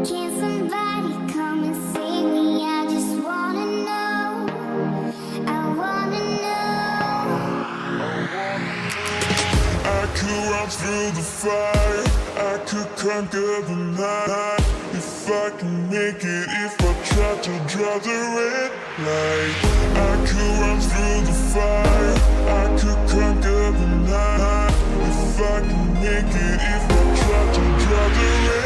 Can somebody come and save me? I just wanna know. I wanna know. I could run through the fire, I could conquer the night. If I can make it, if I try to draw the red light. I could run through the fire, I could conquer the night. If I can make it, if I try to draw the red.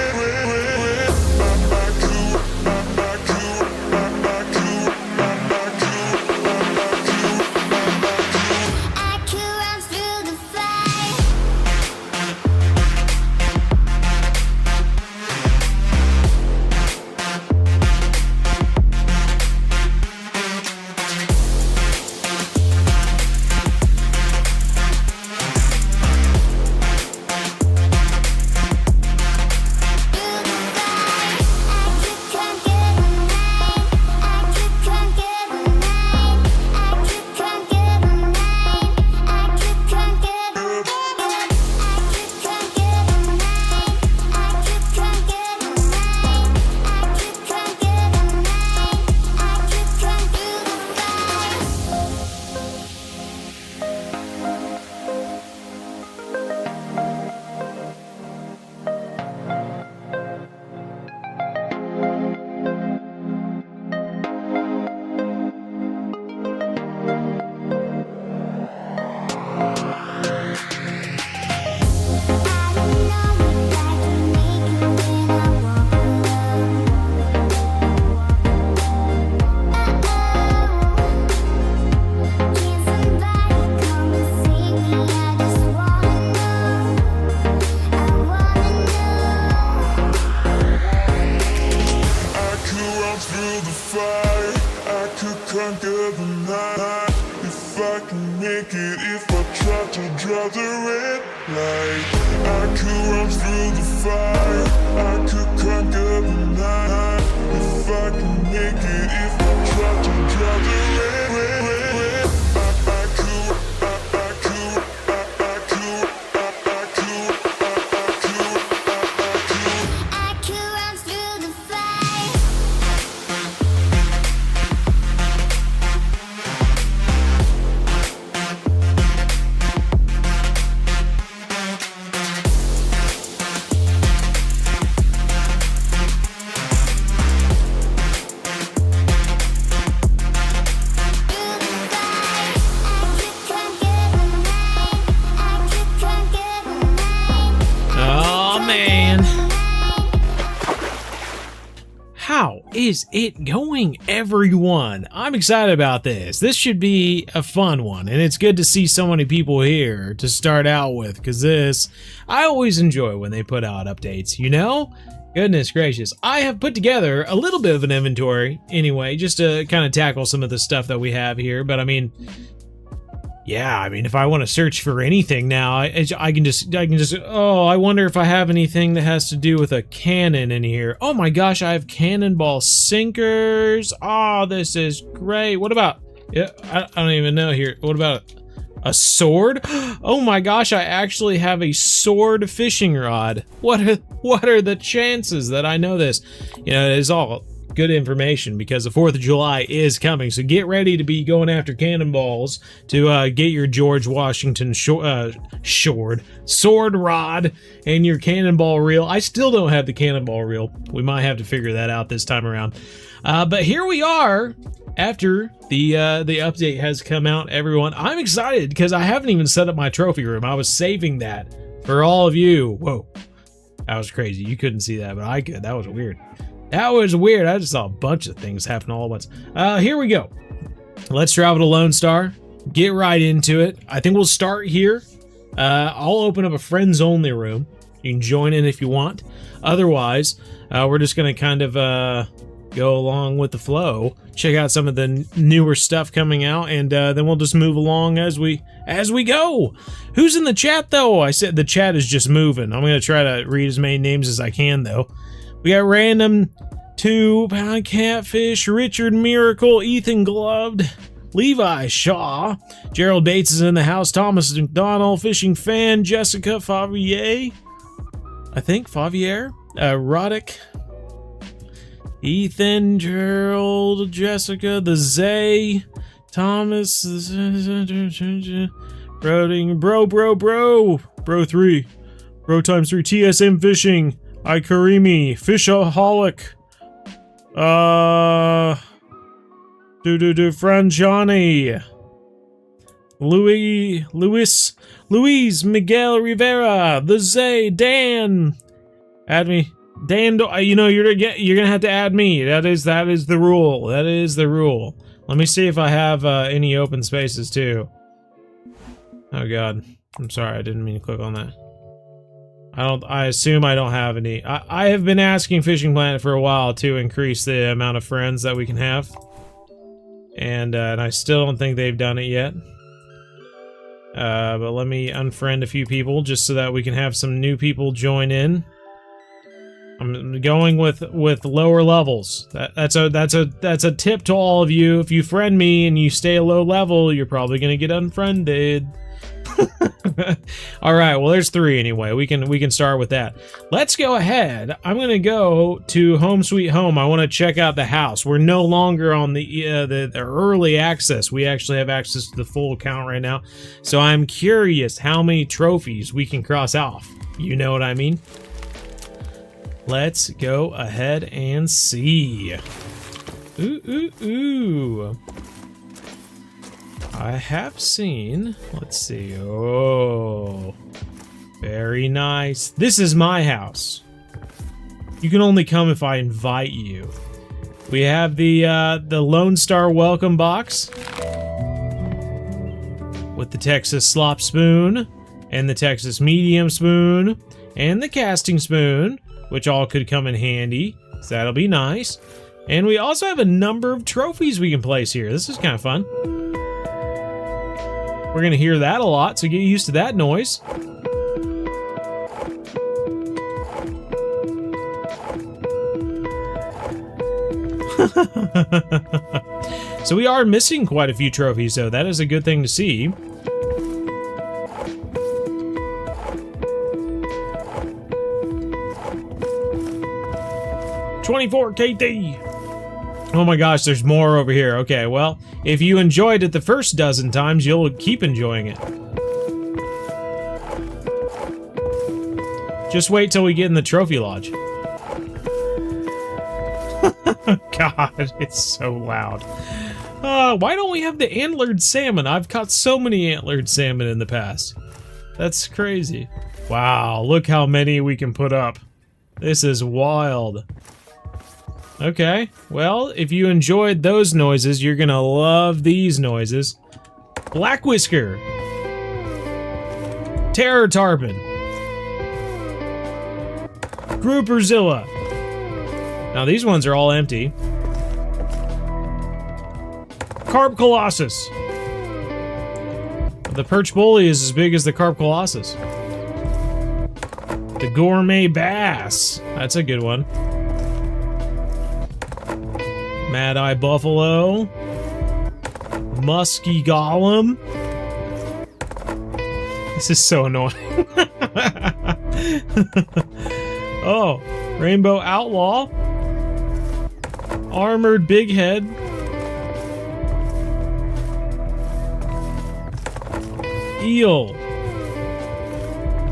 How is it going, everyone? I'm excited about this. This should be a fun one, and it's good to see so many people here to start out with, because I always enjoy when they put out updates, you know? Goodness gracious. I have put together a little bit of an inventory, anyway, just to kind of tackle some of the stuff that we have here, but I mean, yeah, I mean, if I want to search for anything now, I can just, oh, I wonder if I have anything that has to do with a cannon in here. Oh my gosh, I have cannonball sinkers. Oh, this is great. What about, yeah, I don't even know here. What about a sword? Oh my gosh, I actually have a sword fishing rod. What are the chances that I know this? You know, it is all good information because the 4th of July is coming, so get ready to be going after cannonballs to get your George Washington sword rod and your cannonball reel. I still don't have the cannonball reel. We might have to figure that out this time around. But here we are after the update has come out, everyone. I'm excited because I haven't even set up my trophy room. I was saving that for all of you. Whoa, that was crazy. You couldn't see that, but I could. That was weird. That was weird. I just saw a bunch of things happen all at once. Here we go. Let's travel to Lone Star. Get right into it. I think we'll start here. I'll open up a friends only room. You can join in if you want. Otherwise, we're just going to kind of go along with the flow. Check out some of the newer stuff coming out, and then we'll just move along as we go. Who's in the chat, though? I said the chat is just moving. I'm going to try to read as many names as I can, though. We got Random 2, Pound Catfish, Richard Miracle, Ethan Gloved, Levi Shaw, Gerald Bates is in the house, Thomas McDonald, Fishing Fan, Jessica Favier, I think, Favier, Roddick, Ethan, Gerald, Jessica, the Zay, Thomas, Broding, Bro 3, Bro times 3, TSM Fishing, Ikarimi, Fishaholic, Frangiani, Luis, Miguel Rivera, the Zay, Dan, add me, Dan. You know you're gonna have to add me. That is the rule. That is the rule. Let me see if I have any open spaces too. Oh God, I'm sorry, I didn't mean to click on that. I assume I don't have any. I have been asking Fishing Planet for a while to increase the amount of friends that we can have. And I still don't think they've done it yet. But let me unfriend a few people just so that we can have some new people join in. I'm going with lower levels. That's a tip to all of you. If you friend me and you stay a low level, you're probably gonna get unfriended. All right, well there's 3 anyway. We can start with that. Let's go ahead. I'm gonna go to Home Sweet Home. I want to check out the house. We're no longer on the early access. We actually have access to the full account right now. So I'm curious how many trophies we can cross off. You know what I mean? Let's go ahead and see. Ooh. I have seen, let's see, oh, very nice. This is my house. You can only come if I invite you. We have the Lonestar welcome box with the Texas slop spoon and the Texas medium spoon and the casting spoon, which all could come in handy, so that'll be nice. And we also have a number of trophies we can place here. This is kind of fun. We're gonna hear that a lot, so get used to that noise. So we are missing quite a few trophies, though. That is a good thing to see. $24 KT. Oh my gosh, there's more over here. Okay, well, if you enjoyed it the first dozen times, you'll keep enjoying it. Just wait till we get in the trophy lodge. God, it's so loud. Why don't we have the antlered salmon? I've caught so many antlered salmon in the past. That's crazy. Wow, look how many we can put up. This is wild. Okay, well, if you enjoyed those noises, you're gonna love these noises. Black Whisker. Terror Tarpon. Grouperzilla. Now these ones are all empty. Carp Colossus. The perch bully is as big as the Carp Colossus. The Gourmet Bass. That's a good one. Mad Eye Buffalo. Musky Golem. This is so annoying. Oh, Rainbow Outlaw. Armored Big Head. Eel.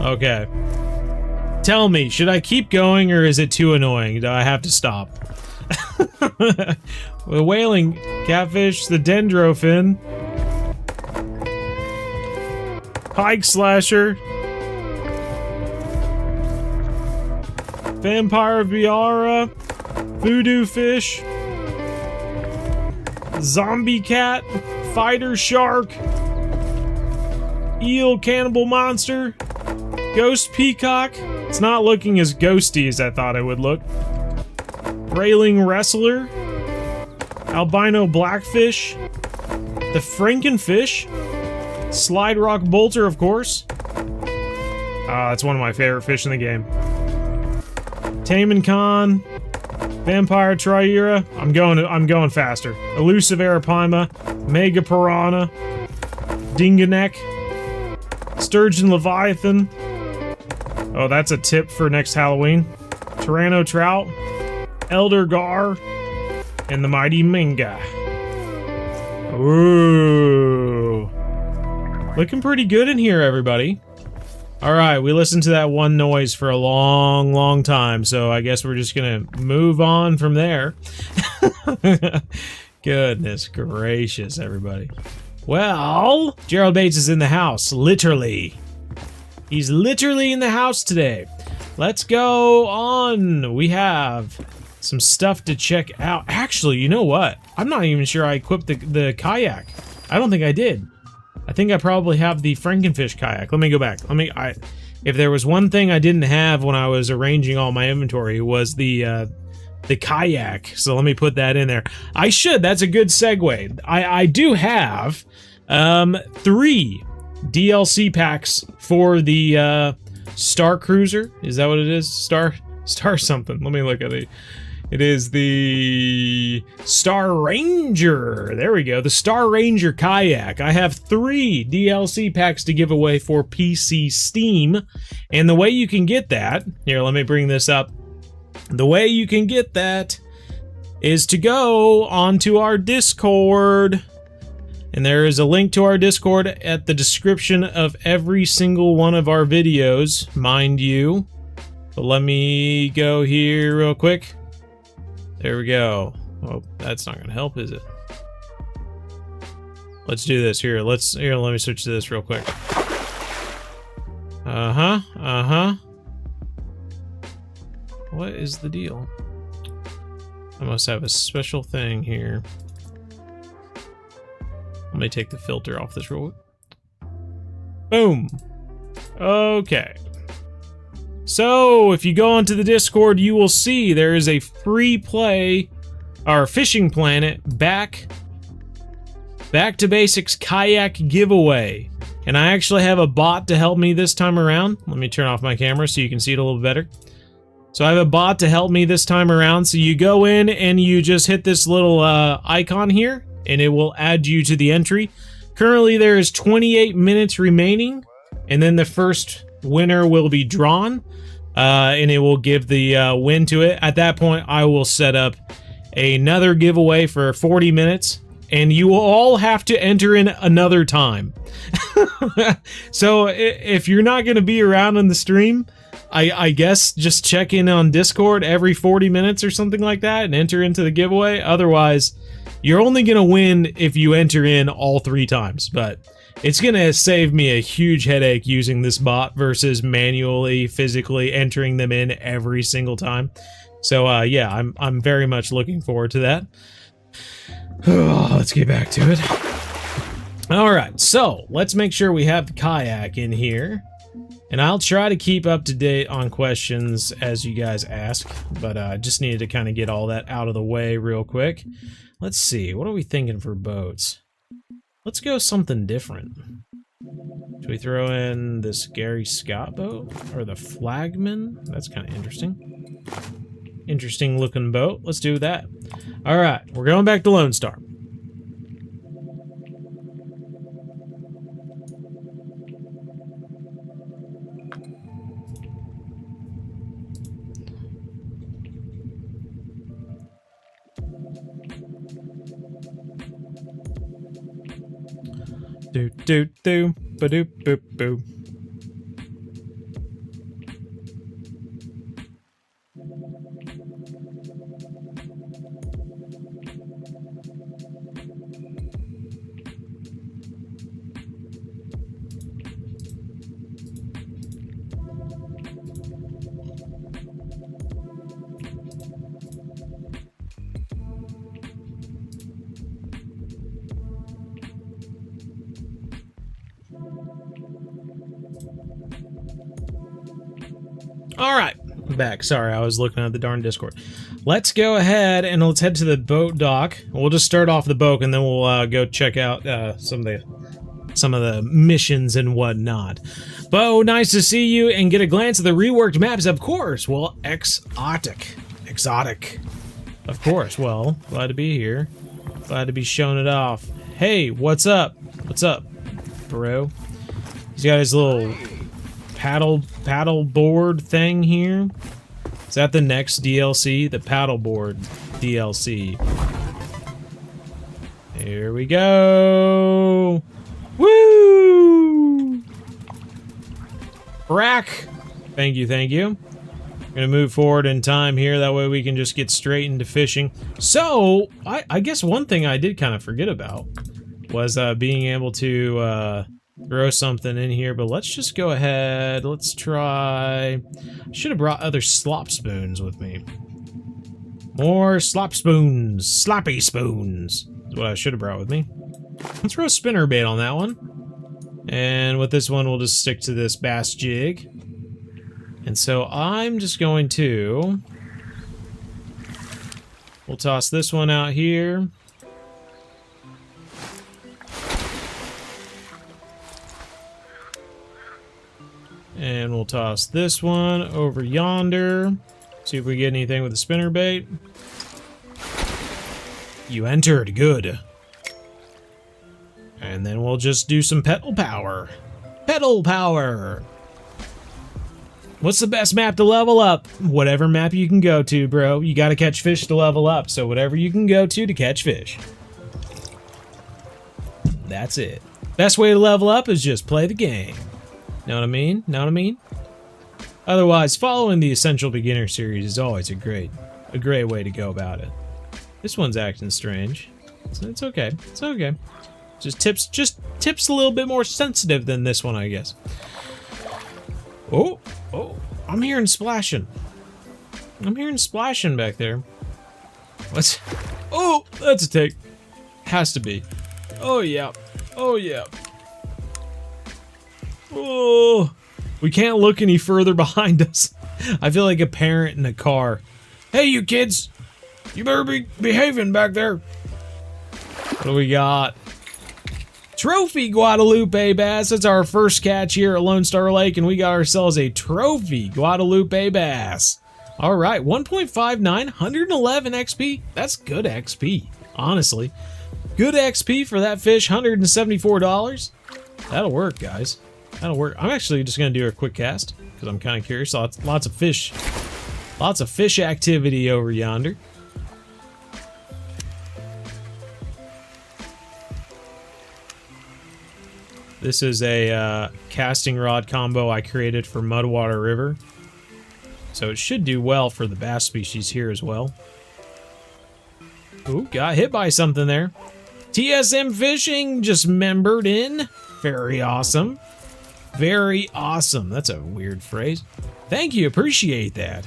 Okay. Tell me, should I keep going or is it too annoying? Do I have to stop? The whaling catfish, the dendrofin, pike slasher, vampire biara, voodoo fish, zombie cat, fighter shark, eel cannibal monster, ghost peacock. It's not looking as ghosty as I thought it would look. Railing wrestler, albino blackfish, the frankenfish, slide rock bolter, of course. That's one of my favorite fish in the game. Taman Khan, vampire triera. I'm going faster. Elusive arapaima, mega piranha, dinganek, sturgeon leviathan. Oh, that's a tip for next Halloween. Tyranno trout. Elder Gar, and the Mighty Minga. Ooh. Looking pretty good in here, everybody. Alright, we listened to that one noise for a long, long time, so I guess we're just gonna move on from there. Goodness gracious, everybody. Well, Gerald Bates is in the house, literally. He's literally in the house today. Let's go on. We have some stuff to check out. Actually, you know what? I'm not even sure I equipped the kayak. I don't think I did. I think I probably have the Frankenfish kayak. Let me go back. If there was one thing I didn't have when I was arranging all my inventory, was the kayak. So let me put that in there. I should. That's a good segue. I do have 3 DLC packs for the Star Cruiser. Is that what it is? Star something. Let me look at it. It is the Star Ranger. There we go. The Star Ranger kayak. I have 3 DLC packs to give away for PC Steam. And the way you can get that, here, let me bring this up. The way you can get that is to go onto our Discord. And there is a link to our Discord at the description of every single one of our videos, mind you. But let me go here real quick. There we go. Oh, that's not gonna help, is it? Let's do this here. Let me switch to this real quick. What is the deal? I must have a special thing here. Let me take the filter off this real quick. Boom. Okay. So, if you go onto the Discord, you will see there is a free play, our Fishing Planet back to basics kayak giveaway. And I actually have a bot to help me this time around. Let me turn off my camera so you can see it a little better. So I have a bot to help me this time around. So you go in and you just hit this little icon here, and it will add you to the entry. Currently there is 28 minutes remaining, and then the first winner will be drawn, and it will give the win to it. At that point, I will set up another giveaway for 40 minutes, and you will all have to enter in another time. So if you're not going to be around in the stream, I guess just check in on Discord every 40 minutes or something like that and enter into the giveaway. Otherwise, you're only going to win if you enter in all 3 times, but it's going to save me a huge headache using this bot versus manually, physically entering them in every single time. So, yeah, I'm very much looking forward to that. Oh, let's get back to it. All right, so let's make sure we have the kayak in here. And I'll try to keep up to date on questions as you guys ask, but I just needed to kind of get all that out of the way real quick. Let's see, what are we thinking for boats? Let's go something different. Should we throw in this Gary Scott boat? Or the Flagman? That's kind of interesting. Interesting looking boat. Let's do that. Alright, we're going back to Lone Star. Do do do ba do boop boo. Alright, back. Sorry, I was looking at the darn Discord. Let's go ahead and let's head to the boat dock. We'll just start off the boat and then we'll go check out some of the missions and whatnot. Bo, nice to see you and get a glance at the reworked maps, of course. Well, exotic. Of course. Well, glad to be here. Glad to be showing it off. Hey, what's up? What's up, bro? He's got his little paddle board thing here. Is that the next DLC? The paddleboard DLC. Here we go. Woo! Rack. Thank you, thank you. Gonna move forward in time here, that way we can just get straight into fishing. So, I guess one thing I did kind of forget about was being able to throw something in here, but let's just go ahead. Let's try... Should have brought other slop spoons with me. More slop spoons. Sloppy spoons is what I should have brought with me. Let's throw a spinner bait on that one. And with this one, we'll just stick to this bass jig. And so I'm just going to... We'll toss this one out here. And we'll toss this one over yonder. See if we get anything with the spinnerbait. You entered. Good. And then we'll just do some pedal power. Pedal power! What's the best map to level up? Whatever map you can go to, bro. You gotta catch fish to level up, so whatever you can go to catch fish. That's it. Best way to level up is just play the game. Know what I mean? Know what I mean? Otherwise, following the Essential Beginner series is always a great way to go about it. This one's acting strange. So it's okay. It's okay. Just tips a little bit more sensitive than this one, I guess. Oh, I'm hearing splashing. I'm hearing splashing back there. What's... Oh, that's a take. Has to be. Oh, yeah. Oh, yeah. Oh, we can't look any further behind us. I feel like a parent in a car. Hey, you kids. You better be behaving back there. What do we got? Trophy Guadalupe bass. That's our first catch here at Lonestar Lake, and we got ourselves a trophy Guadalupe bass. All right, 1.59, 111 XP. That's good XP, honestly. Good XP for that fish, $174. That'll work, guys. That'll work. I'm actually just gonna do a quick cast because I'm kind of curious. Lots of fish activity over yonder. This is a casting rod combo I created for Mudwater River. So it should do well for the bass species here as well. Ooh, got hit by something there. TSM Fishing just membered in. Very awesome. Very awesome. That's a weird phrase. Thank you, appreciate that.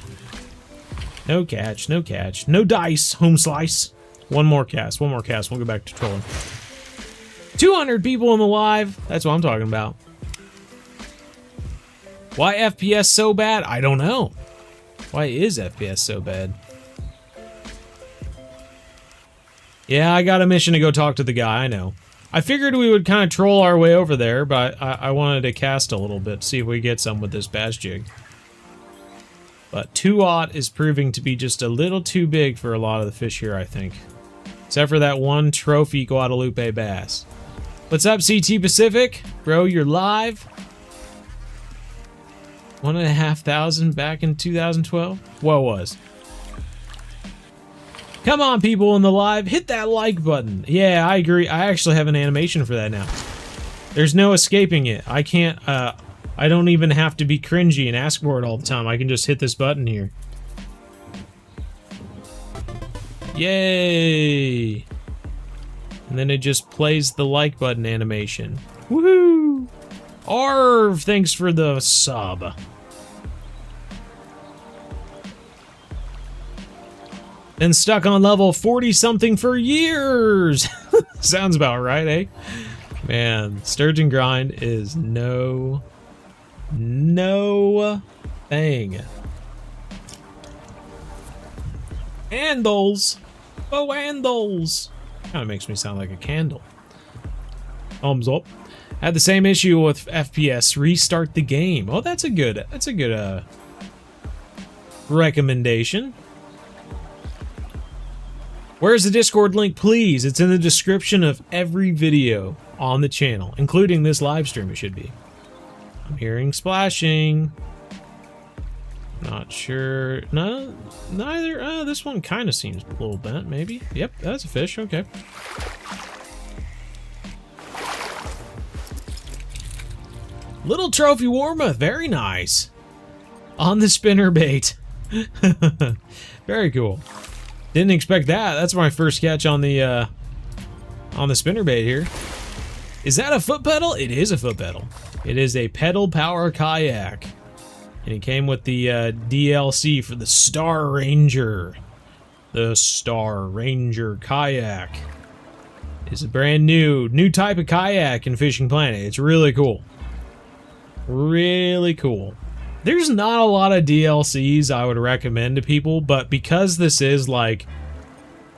No catch, no catch. No dice, home slice. One more cast, we'll go back to trolling. 200 people in the live. That's what I'm talking about. Why FPS so bad? I don't know. Why is FPS so bad? Yeah, I got a mission to go talk to the guy, I know. I figured we would kind of troll our way over there, but I wanted to cast a little bit, see if we get some with this bass jig. But 2-aught is proving to be just a little too big for a lot of the fish here, I think. Except for that one trophy Guadalupe bass. What's up, CT Pacific? Bro, you're live. 1,500 back in 2012? What was? Come on, people in the live, hit that like button. Yeah, I agree. I actually have an animation for that now. There's no escaping it. I can't, I don't even have to be cringy and ask for it all the time. I can just hit this button here. Yay! And then it just plays the like button animation. Woohoo! Arv, thanks for the sub. Been stuck on level 40-something for years! Sounds about right, eh? Man, sturgeon grind is no thing. Handles! Oh, handles! Kind of makes me sound like a candle. Thumbs up. Had the same issue with FPS. Restart the game. Oh, that's a good recommendation. Where's the Discord link, please? It's in the description of every video on the channel, including this live stream. It should be. I'm hearing splashing. Not sure. No, neither. This one kind of seems a little bent, maybe. Yep, that's a fish. Okay. Little trophy warmouth. Very nice. On the spinner bait. Very cool. Didn't expect that. That's my first catch on the spinner bait here. Is that a foot pedal? It is a foot pedal. It is a pedal power kayak. And it came with the DLC for the Star Ranger. The Star Ranger kayak. It's a brand new type of kayak in Fishing Planet. It's really cool. Really cool. There's not a lot of DLCs I would recommend to people, but because this is like,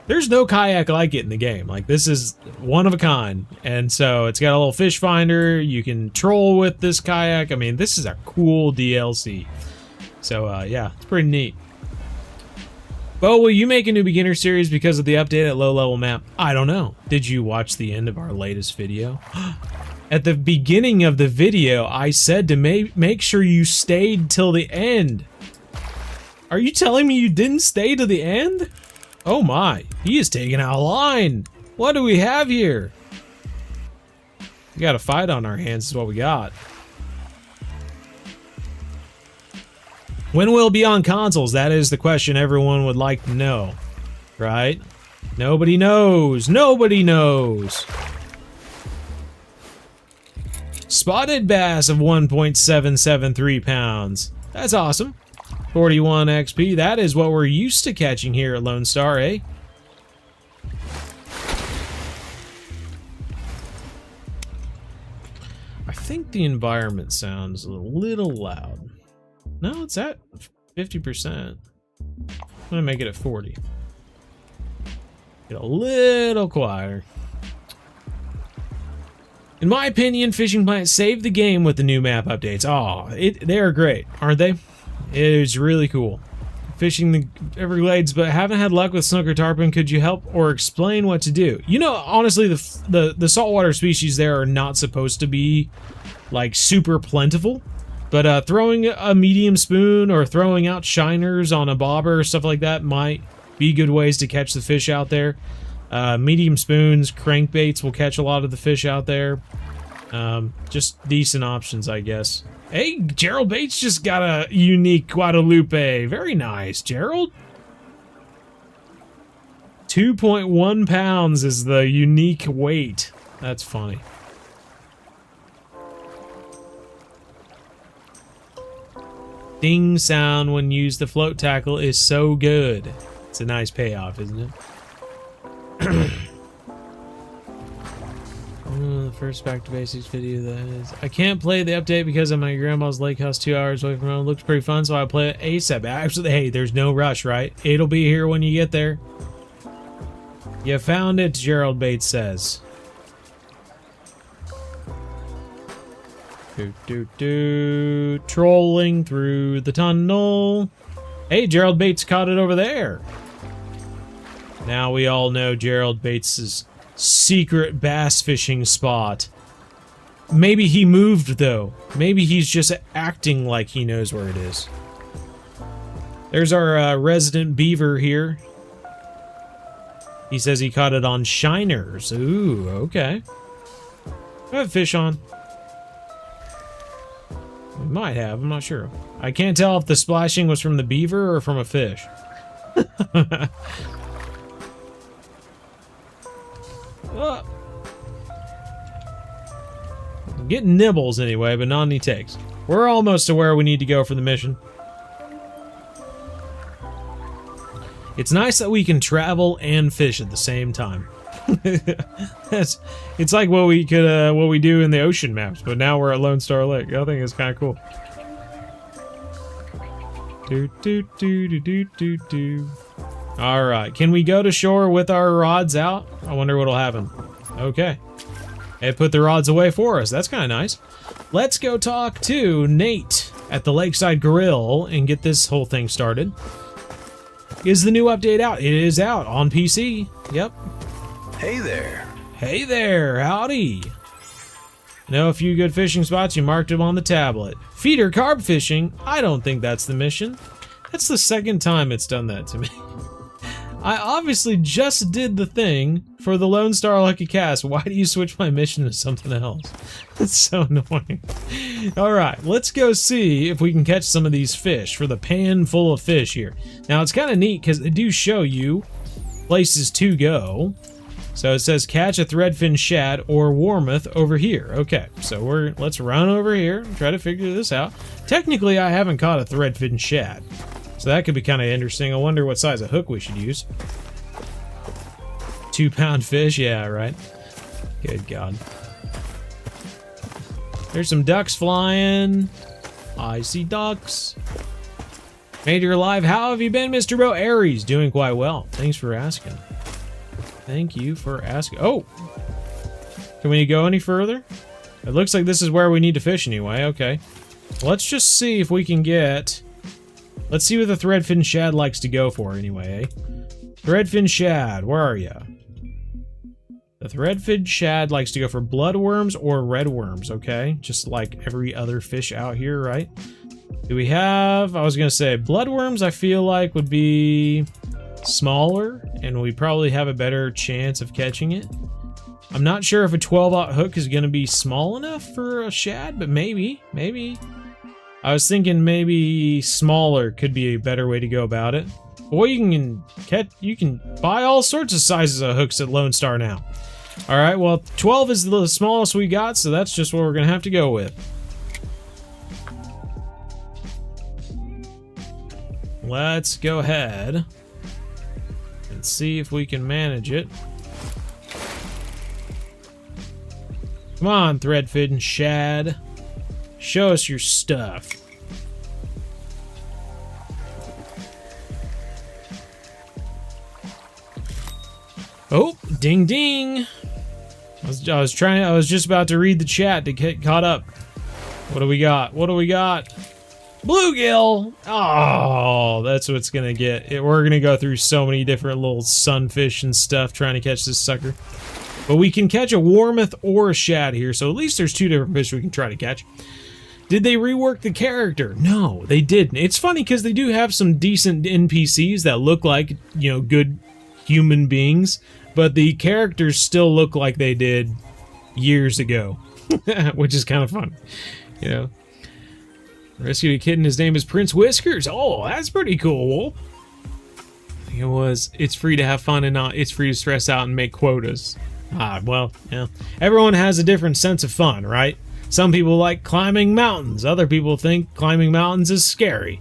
there's no kayak like it in the game. Like, this is one of a kind. And so it's got a little fish finder. You can troll with this kayak. I mean, this is a cool DLC. So, yeah, it's pretty neat. Bo, will you make a new beginner series because of the update at low level map? I don't know. Did you watch the end of our latest video? At the beginning of the video, I said to make sure you stayed till the end. Are you telling me you didn't stay to the end? Oh my, he is taking out a line. What do we have here? We got a fight on our hands is what we got. When will it be on consoles? That is the question everyone would like to know, right? Nobody knows. Nobody knows. Spotted bass of 1.773 pounds. That's awesome. 41 XP. That is what we're used to catching here at Lone Star, eh? I think the environment sounds a little loud. No, it's at 50%. I'm gonna make it at 40. Get a little quieter. In my opinion, Fishing Planet saved the game with the new map updates. Oh, they are great, aren't they? It is really cool. Fishing the Everglades, but haven't had luck with snooker tarpon. Could you help or explain what to do? You know, honestly, the saltwater species there are not supposed to be like super plentiful, but throwing a medium spoon or throwing out shiners on a bobber or stuff like that might be good ways to catch the fish out there. Medium spoons, crankbaits will catch a lot of the fish out there. Just decent options, I guess. Hey, Gerald Bates just got a unique Guadalupe. Very nice, Gerald. 2.1 pounds is the unique weight. That's funny. Ding sound when used the float tackle is so good. It's a nice payoff, isn't it? The first back to basics video that is. I can't play the update because of my grandma's lake house 2 hours away from home. It looks pretty fun, so I play it ASAP. Actually, hey, there's no rush, right? It'll be here when you get there. You found it, Gerald Bates says. Trolling through the tunnel. Hey, Gerald Bates caught it over there. Now we all know Gerald Bates's secret bass fishing spot. Maybe he moved, though. Maybe he's just acting like he knows where it is. There's our resident beaver here. He says he caught it on shiners. Ooh, okay. I have fish on. We might have, I'm not sure. I can't tell if the splashing was from the beaver or from a fish. Getting nibbles anyway, but not any takes. We're almost to where we need to go for the mission. It's nice that we can travel and fish at the same time. It's like what we do in the ocean maps, but now we're at Lonestar Lake. I think it's kind of cool. All right, can we go to shore with our rods out? I wonder what'll happen. Okay, it put the rods away for us. That's kind of nice. Let's go talk to Nate at the Lakeside Grill and get this whole thing started. Is the new update out? It is out on PC. Yep. Hey there. Hey there, howdy. Know a few good fishing spots, you marked them on the tablet. Feeder carp fishing? I don't think that's the mission. That's the second time it's done that to me. I obviously just did the thing for the Lone Star Lucky Cast. Why do you switch my mission to something else? It's so annoying. Alright, let's go see if we can catch some of these fish for the pan full of fish here. Now, it's kind of neat because they do show you places to go. So it says catch a threadfin shad or warmouth over here. Okay, so let's run over here and try to figure this out. Technically, I haven't caught a threadfin shad. So that could be kind of interesting. I wonder what size of hook we should use. 2-pound fish? Yeah, right. Good God. There's some ducks flying. I see ducks. Made your live. How have you been, Mr. Bo? Aries, doing quite well. Thanks for asking. Thank you for asking. Oh! Can we go any further? It looks like this is where we need to fish anyway. Okay. Let's just see if we can get... Let's see what the threadfin shad likes to go for anyway, eh? Threadfin shad, where are ya? The threadfin shad likes to go for bloodworms or red worms, okay? Just like every other fish out here, right? Do we have... I was gonna say, bloodworms I feel like would be smaller, and we probably have a better chance of catching it. I'm not sure if a 12-aught hook is gonna be small enough for a shad, but maybe. I was thinking maybe smaller could be a better way to go about it. Boy, you can buy all sorts of sizes of hooks at Lone Star now. Alright, well, 12 is the smallest we got, so that's just what we're gonna have to go with. Let's go ahead and see if we can manage it. Come on, threadfin shad. Show us your stuff. Oh, ding ding. I was just about to read the chat to get caught up. What do we got? Bluegill! Oh, that's what's gonna get. We're gonna go through so many different little sunfish and stuff trying to catch this sucker. But we can catch a warmouth or a shad here, so at least there's 2 different fish we can try to catch. Did they rework the character? No, they didn't. It's funny because they do have some decent NPCs that look like, good human beings, but the characters still look like they did years ago, which is kind of fun, Rescued a kitten, his name is Prince Whiskers. Oh, that's pretty cool. It's free to have fun and it's free to stress out and make quotas. Well, yeah. Everyone has a different sense of fun, right? Some people like climbing mountains. Other people think climbing mountains is scary.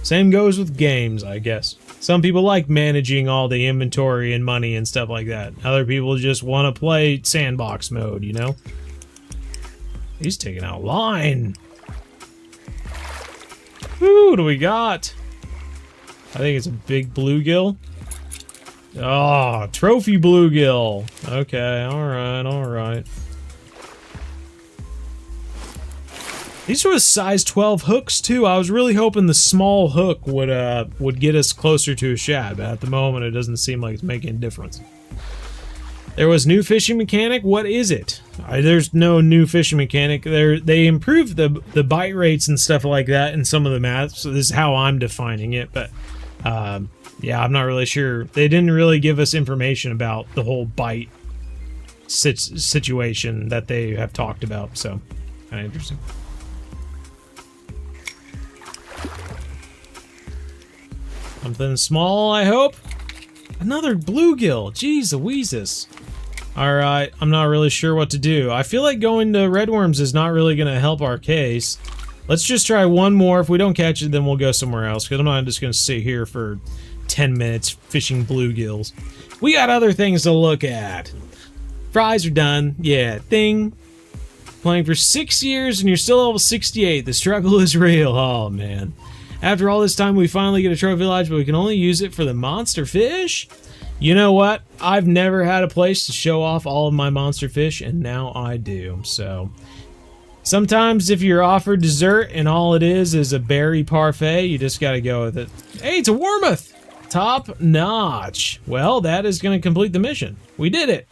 Same goes with games, I guess. Some people like managing all the inventory and money and stuff like that. Other people just want to play sandbox mode, He's taking out line. Woo, what do we got? I think it's a big bluegill. Oh, trophy bluegill. Okay, alright. These were size 12 hooks too. I was really hoping the small hook would get us closer to a shad, but at the moment it doesn't seem like it's making a difference. There was new fishing mechanic. What is it? There's no new fishing mechanic. They improved the bite rates and stuff like that in some of the maps. So this is how I'm defining it, but yeah, I'm not really sure. They didn't really give us information about the whole bite situation that they have talked about, so kind of interesting. Something small, I hope. Another bluegill. Jeez Louises. Alright, I'm not really sure what to do. I feel like going to redworms is not really going to help our case. Let's just try one more. If we don't catch it, then we'll go somewhere else, because I'm not just going to sit here for 10 minutes fishing bluegills. We got other things to look at. Fries are done. Yeah, ding. Playing for 6 years and you're still level 68. The struggle is real. Oh, man. After all this time, we finally get a trophy lodge, but we can only use it for the monster fish? You know what? I've never had a place to show off all of my monster fish, and now I do. So, sometimes if you're offered dessert and all it is a berry parfait, you just gotta go with it. Hey, it's a warmouth! Top notch. Well, that is gonna complete the mission. We did it!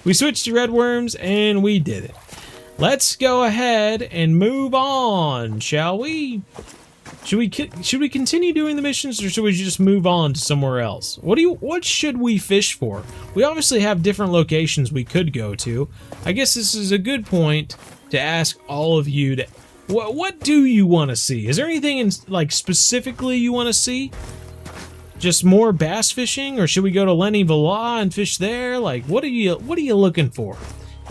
We switched to red worms, and we did it. Let's go ahead and move on, shall we? Should we continue doing the missions, or should we just move on to somewhere else? What should we fish for? We obviously have different locations we could go to. I guess this is a good point to ask all of you to what do you want to see? Is there anything like specifically you want to see? Just more bass fishing, or should we go to Lesni Vila and fish there? Like, what are you looking for?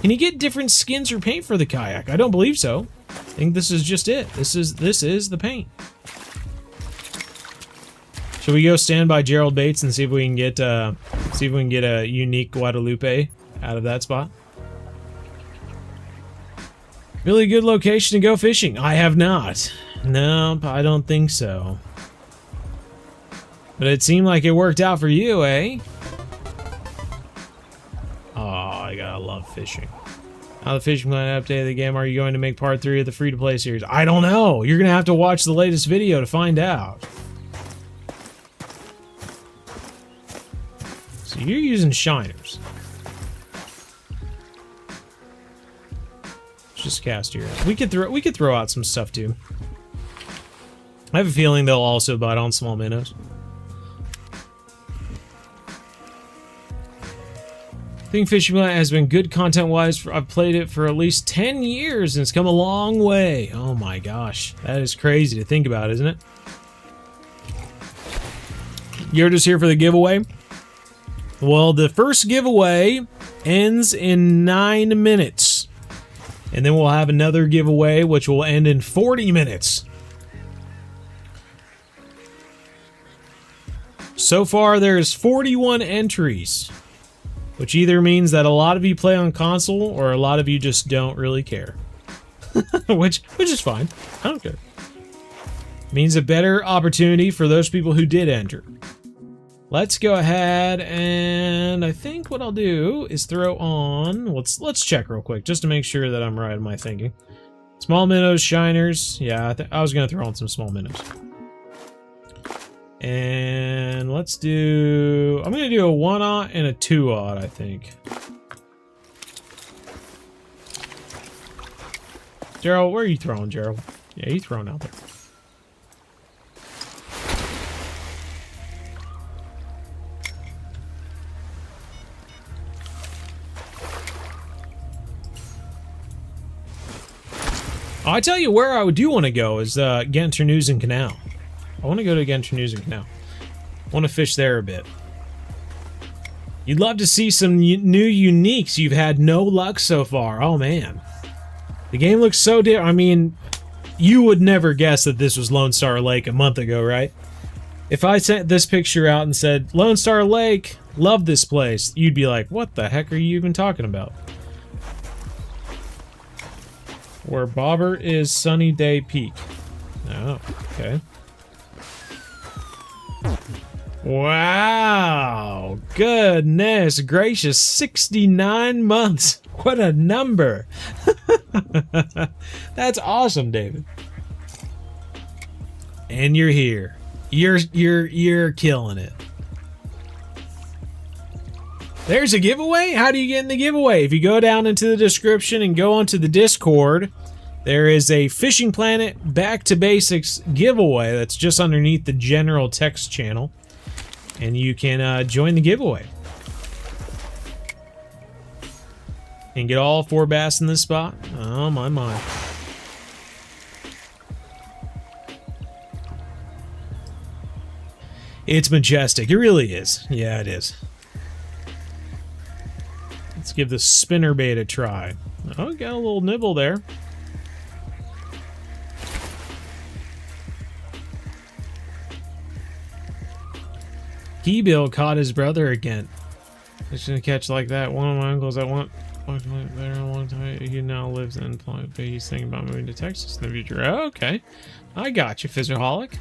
Can you get different skins or paint for the kayak? I don't believe so. I think this is just it. This is the paint. Should we go stand by Gerald Bates and see if we can get a unique Guadalupe out of that spot? Really good location to go fishing. I have not. Nope, I don't think so. But it seemed like it worked out for you, eh? Oh, I gotta love fishing. How the fishing plan update of the game? Are you going to make part 3 of the free-to-play series? I don't know. You're gonna have to watch the latest video to find out. So you're using shiners. Just cast here. We could throw out some stuff too. I have a feeling they'll also bite on small minnows. I think Fishing Planet has been good content-wise. I've played it for at least 10 years, and it's come a long way. Oh my gosh. That is crazy to think about, isn't it? You're just here for the giveaway? Well, the first giveaway ends in 9 minutes. And then we'll have another giveaway, which will end in 40 minutes. So far, there's 41 entries. Which either means that a lot of you play on console, or a lot of you just don't really care. which is fine. I don't care. Means a better opportunity for those people who did enter. Let's go ahead, and I think what I'll do is throw on... Let's check real quick, just to make sure that I'm right in my thinking. Small minnows, shiners. Yeah, I was going to throw on some small minnows. And let's do... I'm going to do a 1-aught and a 2-aught, I think. Gerald, where are you throwing, Gerald? Yeah, you throwing out there. Oh, I tell you where I do want to go is Ganternusen Canal. I want to go to Ganternusen Canal. I want to fish there a bit. You'd love to see some new uniques. You've had no luck so far. Oh, man. The game looks so different. I mean, you would never guess that this was Lonestar Lake a month ago, right? If I sent this picture out and said, Lonestar Lake, love this place, you'd be like, what the heck are you even talking about? Where Bobber is Sunny Day Peak. Oh, okay. Wow, goodness gracious, 69 months. What a number. That's awesome, David. And you're here. You're killing it. There's a giveaway? How do you get in the giveaway? If you go down into the description and go onto the Discord, there is a Fishing Planet Back to Basics giveaway that's just underneath the general text channel. And you can join the giveaway. And get all 4 bass in this spot. Oh, my, my. It's majestic. It really is. Yeah, it is. Let's give the spinnerbait a try. Oh, got a little nibble there. Bill caught his brother again. Just gonna catch like that. One of my uncles I want there a long time. He now lives in Plymouth, but he's thinking about moving to Texas in the future. Oh, okay, I got you, Physioholic.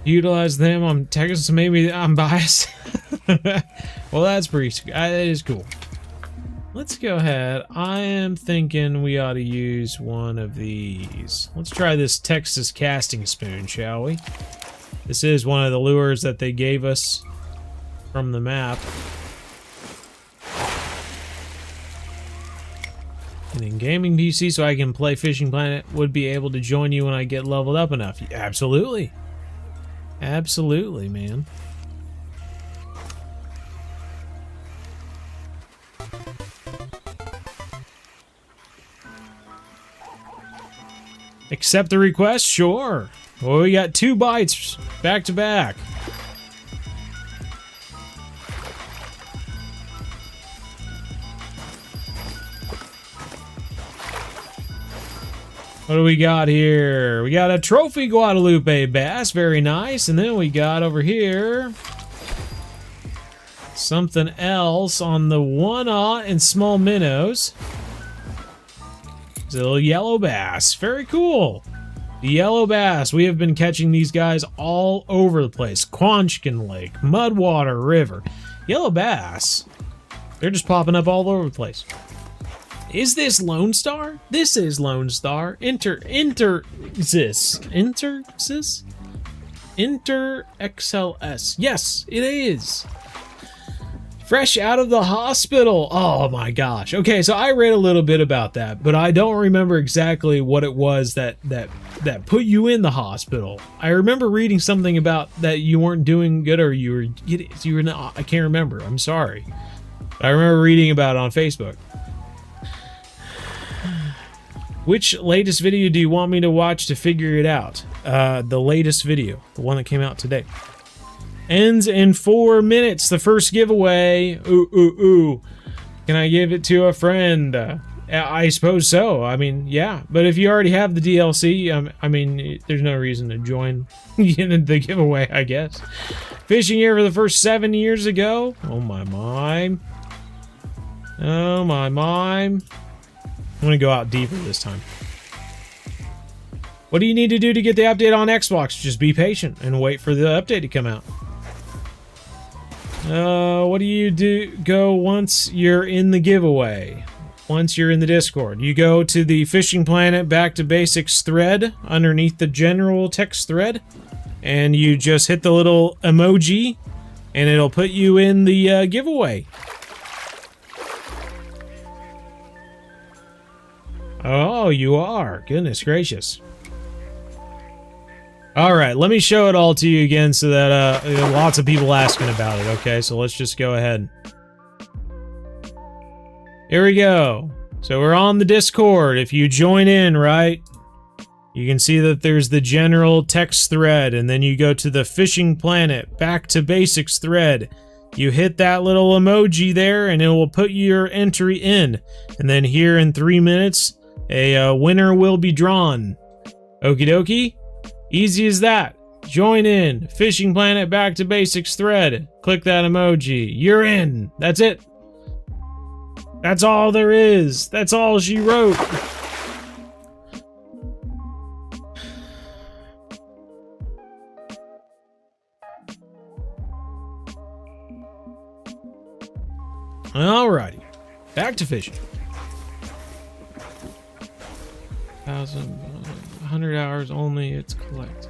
Utilize them on Texas, so maybe I'm biased. Well, that's pretty. That is cool. Let's go ahead. I am thinking we ought to use one of these. Let's try this Texas casting spoon, shall we? This is one of the lures that they gave us from the map. And in gaming PC so I can play Fishing Planet, would be able to join you when I get leveled up enough. Absolutely. Absolutely, man. Accept the request? Sure. Well, we got 2 bites back to back. What do we got here? We got a trophy Guadalupe bass. Very nice. And then we got over here something else on the 1/0 and small minnows. It's a little yellow bass. Very cool. The yellow bass. We have been catching these guys all over the place. Quanchkin Lake, Mudwater River. Yellow bass. They're just popping up all over the place. Is this Lonestar? This is Lonestar. Enter XLS. Yes, it is. Fresh out of the hospital. Oh my gosh. Okay, so I read a little bit about that, but I don't remember exactly what it was that put you in the hospital. I remember reading something about that you weren't doing good, or you were not. I can't remember. I'm sorry. But I remember reading about it on Facebook. Which latest video do you want me to watch to figure it out? The latest video, the one that came out today. Ends in 4 minutes, the first giveaway. Ooh. Can I give it to a friend? I suppose so. I mean, yeah. But if you already have the DLC, I mean, there's no reason to join the giveaway, I guess. Fishing here for the first 7 years ago. Oh my. Oh my. I'm gonna go out deeper this time. What do you need to do to get the update on Xbox? Just be patient and wait for the update to come out. What do you go once you're in the giveaway? Once you're in the Discord, you go to the Fishing Planet Back to Basics thread underneath the general text thread, and you just hit the little emoji, and it'll put you in the giveaway. Oh, you are. Goodness gracious. All right, let me show it all to you again so that lots of people asking about it. Okay, so let's just go ahead. Here we go. So we're on the Discord. If you join in, right, you can see that there's the general text thread, and then you go to the Fishing Planet Back to Basics thread. You hit that little emoji there, and it will put your entry in. And then here in 3 minutes, a winner will be drawn. Okie dokie. Easy as that. Join in. Fishing Planet Back to Basics thread. Click that emoji. You're in. That's it. That's all there is. That's all she wrote. Alrighty. Back to fishing. 100 hours only, it's collect.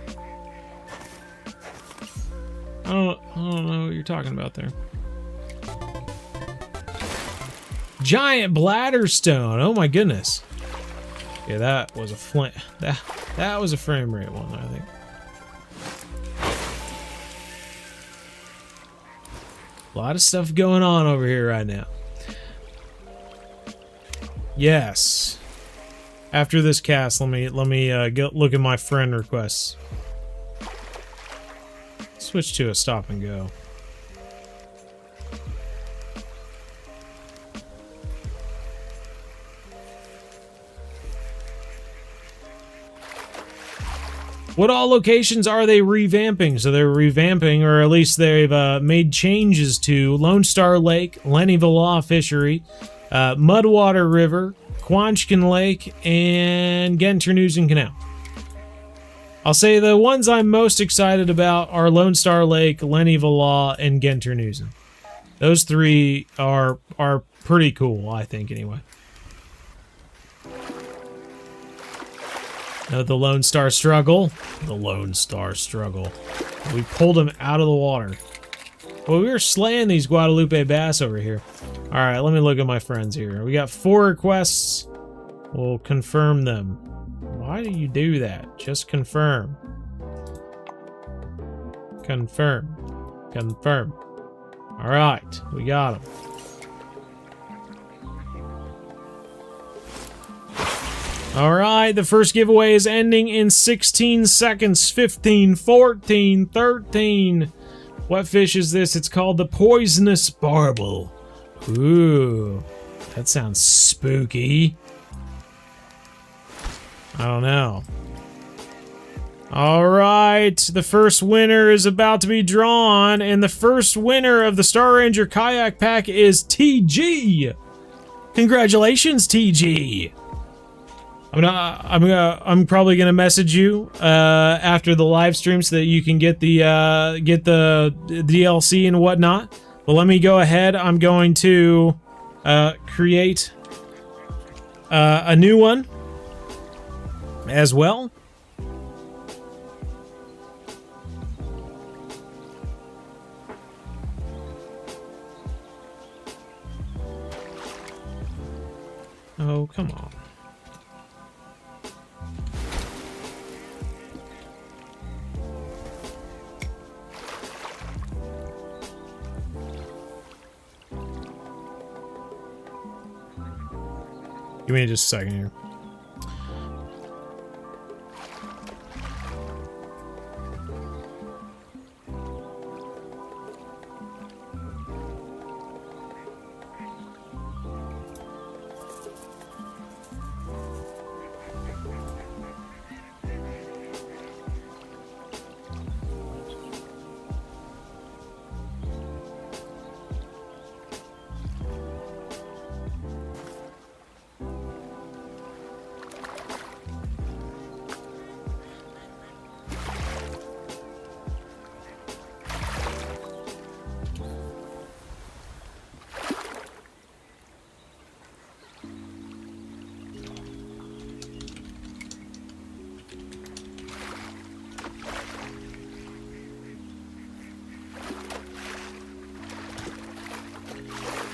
I don't know what you're talking about there. Giant bladder stone. Oh my goodness. Yeah, that was a that was a frame rate one, I think. A lot of stuff going on over here right now. Yes. After this cast, let me look at my friend requests. Switch to a stop and go. What all locations are they revamping? So they're revamping, or at least they've made changes to Lonestar Lake, Lesni Vila Fishery, Mudwater River, Quanchkin Lake, and Genternoosen Canal. I'll say the ones I'm most excited about are Lonestar Lake, Lesni Vila, and Genternoosen. Those three are pretty cool, I think, anyway. The Lone Star Struggle. The Lone Star Struggle. We pulled him out of the water. Well, we were slaying these Guadalupe bass over here. Alright, let me look at my friends here. We got 4 requests. We'll confirm them. Why do you do that? Just confirm. Confirm. Confirm. Alright, we got them. Alright, the first giveaway is ending in 16 seconds. 15, 14, 13. What fish is this? It's called the poisonous barbel. Ooh, that sounds spooky. I don't know. Alright, the first winner is about to be drawn, and the first winner of the Star Ranger Kayak Pack is TG. Congratulations, TG. I'm probably gonna message you after the live stream so that you can get the DLC and whatnot. But let me go ahead. I'm going to create a new one as well. Oh, come on. Give me just a second here.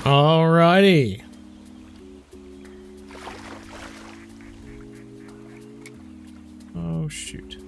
Alrighty. Oh, shoot.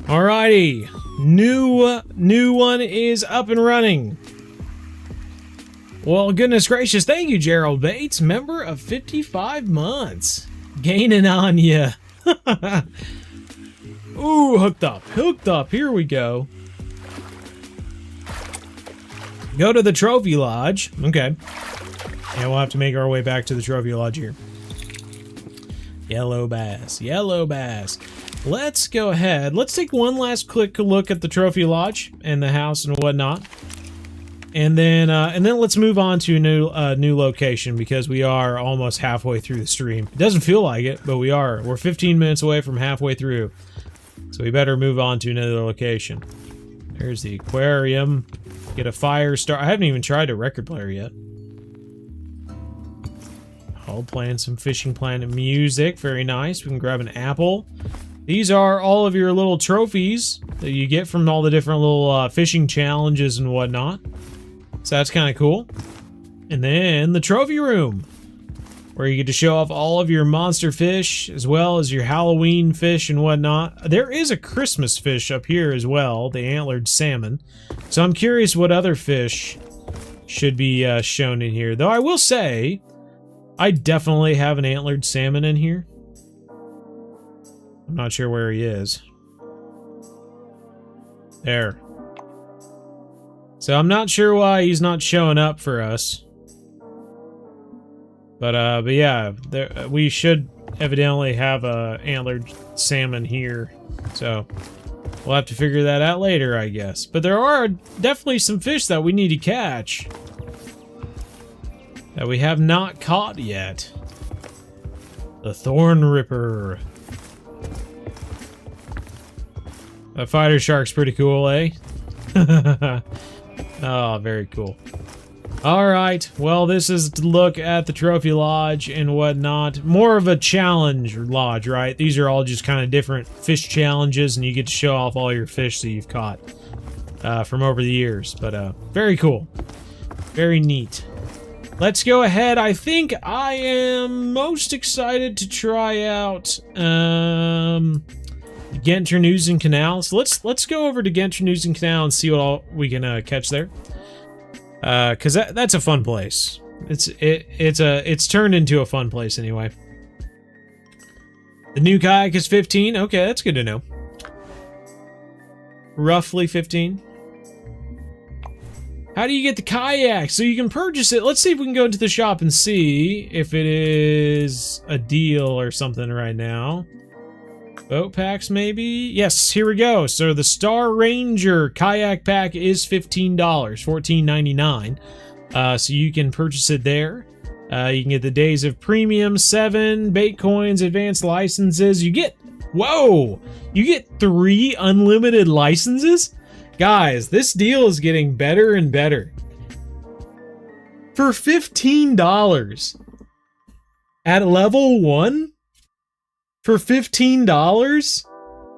Alrighty, new one is up and running. Well, goodness gracious, thank you, Gerald Bates, member of 55 months. Gaining on ya. Ooh, hooked up, here we go. Go to the Trophy Lodge. Okay. Yeah, we'll have to make our way back to the Trophy Lodge here. Yellow bass, yellow bass. Let's go ahead. Let's take one last quick look at the Trophy Lodge and the house and whatnot, and then let's move on to a new location because we are almost halfway through the stream. It doesn't feel like it, but we are. We're 15 minutes away from halfway through, so we better move on to another location. There's the aquarium. Get a fire start. I haven't even tried a record player yet. Oh, playing some Fishing Planet music. Very nice. We can grab an apple. These are all of your little trophies that you get from all the different little fishing challenges and whatnot. So that's kind of cool. And then the trophy room, where you get to show off all of your monster fish as well as your Halloween fish and whatnot. There is a Christmas fish up here as well, the antlered salmon. So I'm curious what other fish should be shown in here. Though I will say, I definitely have an antlered salmon in here. I'm not sure where he is. There. So I'm not sure why he's not showing up for us. But yeah, we should evidently have a antlered salmon here. So we'll have to figure that out later, I guess. But there are definitely some fish that we need to catch that we have not caught yet. The Thorn Ripper. That fighter shark's pretty cool, eh? Oh, very cool. Alright, well, this is to look at the trophy lodge and whatnot. More of a challenge lodge, right? These are all just kind of different fish challenges, and you get to show off all your fish that you've caught from over the years. But very cool. Very neat. Let's go ahead. I think I am most excited to try out Genternusen Canal. So let's go over to Genternusen Canal and see what all we can catch there. Cause that's a fun place. It's turned into a fun place anyway. The new kayak is 15. Okay, that's good to know. Roughly 15. How do you get the kayak? So you can purchase it. Let's see if we can go into the shop and see if it is a deal or something right now. Boat packs, maybe? Yes, here we go. So the Star Ranger kayak pack is $15, $14.99. So you can purchase it there. You can get the Days of Premium, 7 bait coins, advanced licenses. You get, whoa! You get 3 unlimited licenses? Guys, this deal is getting better and better. For $15 at level 1? For $15,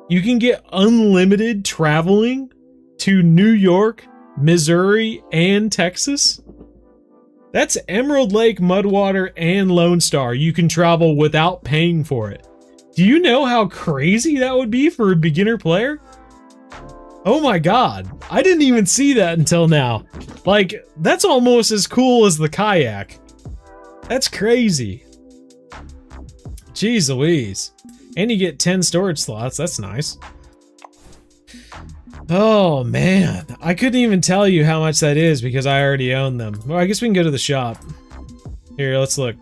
you can get unlimited traveling to New York, Missouri, and Texas. That's Emerald Lake, Mudwater, and Lone Star. You can travel without paying for it. Do you know how crazy that would be for a beginner player? Oh my god, I didn't even see that until now. Like, that's almost as cool as the kayak. That's crazy. Jeez Louise. And you get 10 storage slots. That's nice. Oh, man. I couldn't even tell you how much that is because I already own them. Well, I guess we can go to the shop. Here, let's look.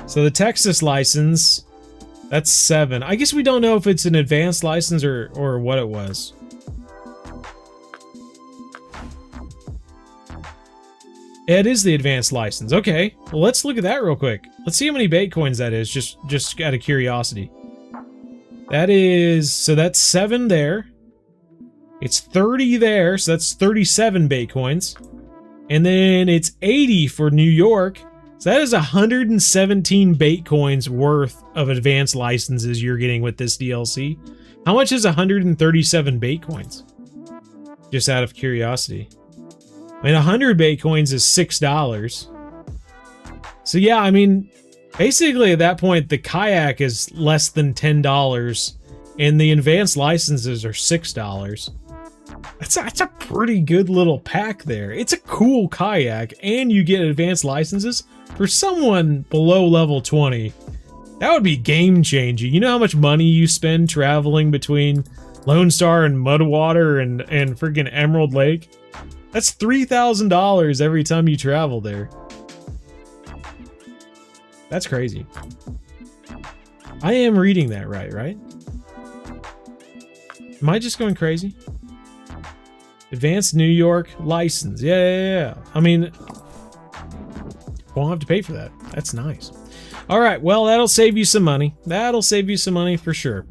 So the Texas license, that's 7. I guess we don't know if it's an advanced license or what it was. It is the advanced license. Okay, well, let's look at that real quick. Let's see how many bait coins that is, just out of curiosity. That is, so that's 7 there. It's 30 there, so that's 37 bait coins. And then it's 80 for New York. So that is 117 bait coins worth of advanced licenses you're getting with this DLC. How much is 137 bait coins? Just out of curiosity. I mean, 100 bait coins is $6. So yeah, I mean, basically at that point, the kayak is less than $10, and the advanced licenses are $6. That's a pretty good little pack there. It's a cool kayak, and you get advanced licenses for someone below level 20. That would be game changing. You know how much money you spend traveling between Lone Star and Mudwater and freaking Emerald Lake? That's $3,000 every time you travel there. That's crazy. I am reading that right? Am I just going crazy? Advanced New York license. Yeah. I mean, won't have to pay for that. That's nice. All right, well, that'll save you some money. That'll save you some money for sure.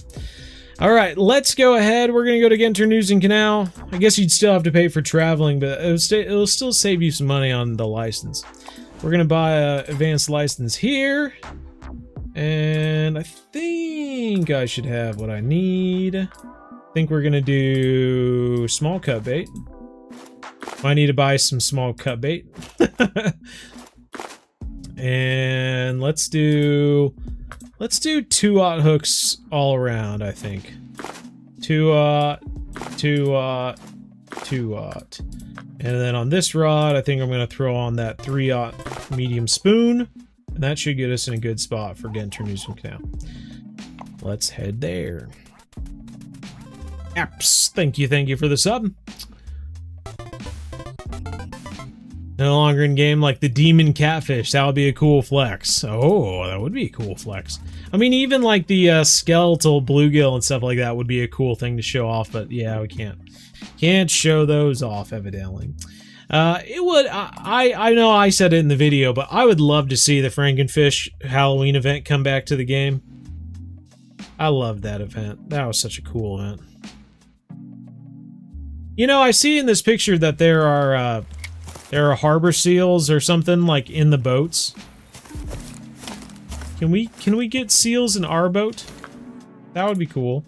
All right, let's go ahead. We're going to go to Genternusen Canal. I guess you'd still have to pay for traveling, but it'll still save you some money on the license. We're going to buy a advanced license here. And I think I should have what I need. I think we're going to do small cut bait. I need to buy some small cut bait. And let's do 2-aught hooks all around, I think. 2-aught. And then on this rod, I think I'm going to throw on that 3-aught medium spoon. And that should get us in a good spot for Genternusen Canal. Let's head there. Apps, thank you for the sub. No longer in game like the demon catfish. That would be a cool flex. Oh, that would be a cool flex. I mean, even like the skeletal bluegill and stuff like that would be a cool thing to show off. But yeah, we can't show those off, evidently. It would. I know I said it in the video, but I would love to see the Frankenfish Halloween event come back to the game. I loved that event. That was such a cool event. You know, I see in this picture that there are harbor seals or something like in the boats. Can we get seals in our boat? That would be cool.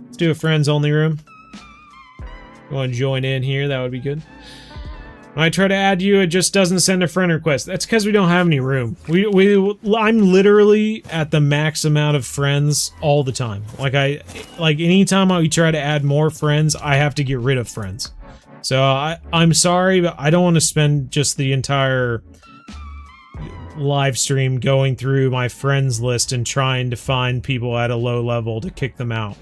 Let's do a friends only room. You want to join in here? That would be good. When I try to add you, it just doesn't send a friend request. That's because we don't have any room. I'm literally at the max amount of friends all the time. Like anytime I try to add more friends, I have to get rid of friends. So I'm sorry, but I don't want to spend just the entire live stream going through my friends list and trying to find people at a low level to kick them out.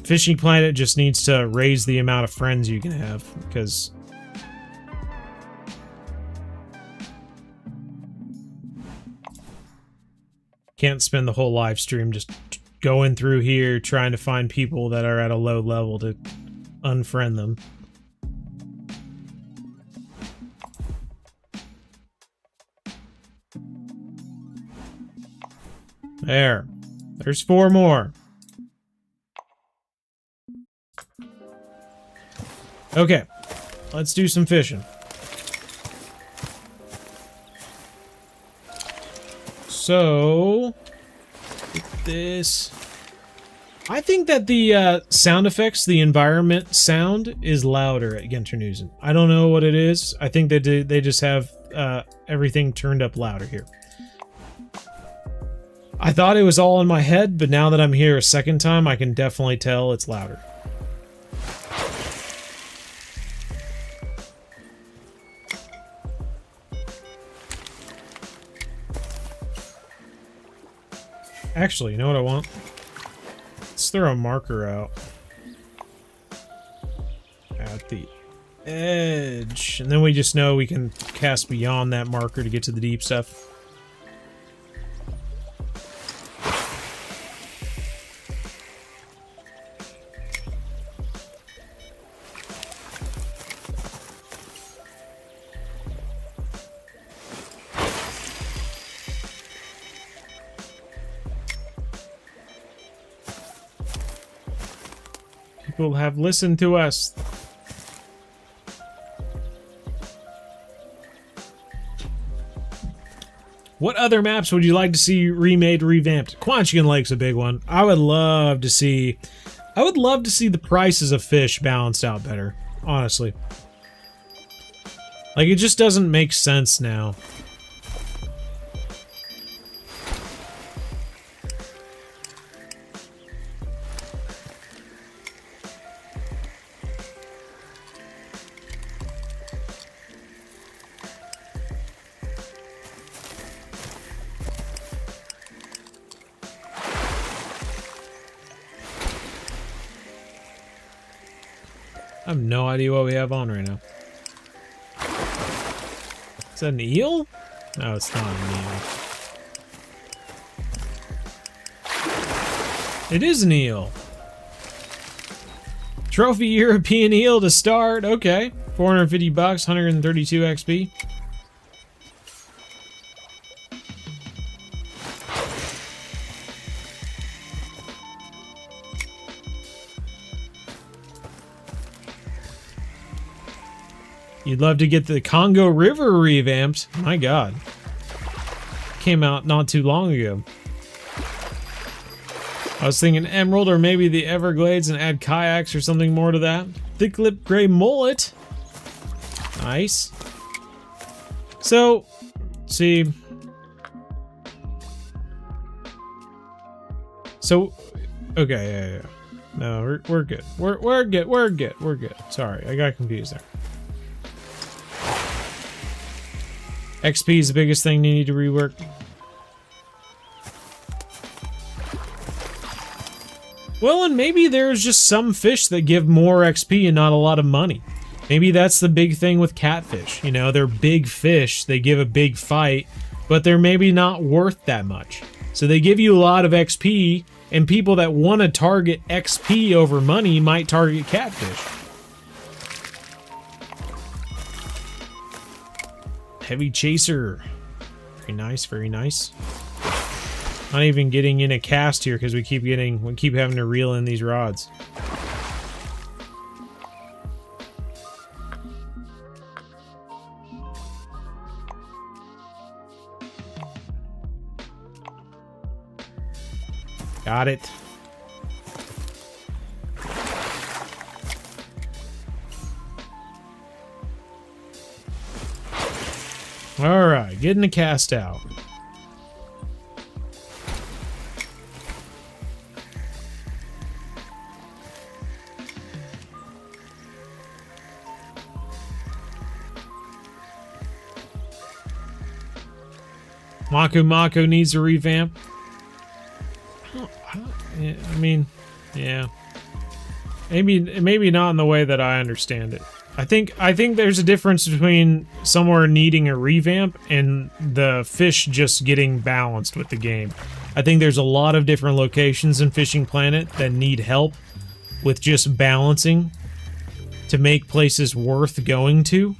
Fishing Planet just needs to raise the amount of friends you can have, because can't spend the whole live stream just going through here trying to find people that are at a low level to unfriend them. There's 4 more. Okay, let's do some fishing. So, with this, I think that the sound effects, the environment sound, is louder at Genternusen. I don't know what it is. I think they just have everything turned up louder here. I thought it was all in my head, but now that I'm here a second time, I can definitely tell it's louder. Actually, you know what I want? Let's throw a marker out at the edge, and then we just know we can cast beyond that marker to get to the deep stuff. People have listened to us. What other maps would you like to see remade, revamped? Quanchigan Lake's a big one. I would love to see the prices of fish balanced out better, honestly. Like, it just doesn't make sense now. I have no idea what we have on right now. Is that an eel? No, it's not an eel. It is an eel. Trophy European eel to start. Okay. 450 bucks, 132 XP. You'd love to get the Congo River revamped. My God. Came out not too long ago. I was thinking Emerald or maybe the Everglades and add kayaks or something more to that. Thick lip gray mullet. Nice. So, see. So, okay, yeah. No, we're good. We're good. Sorry, I got confused there. XP is the biggest thing you need to rework. Well, and maybe there's just some fish that give more XP and not a lot of money. Maybe that's the big thing with catfish. You know, they're big fish, they give a big fight, but they're maybe not worth that much. So they give you a lot of XP, and people that want to target XP over money might target catfish. Heavy chaser. Very nice, very nice. Not even getting in a cast here because we keep having to reel in these rods. Got it. All right, getting the cast out. Mako needs a revamp. I mean, yeah. Maybe not in the way that I understand it. I think there's a difference between somewhere needing a revamp and the fish just getting balanced with the game. I think there's a lot of different locations in Fishing Planet that need help with just balancing to make places worth going to,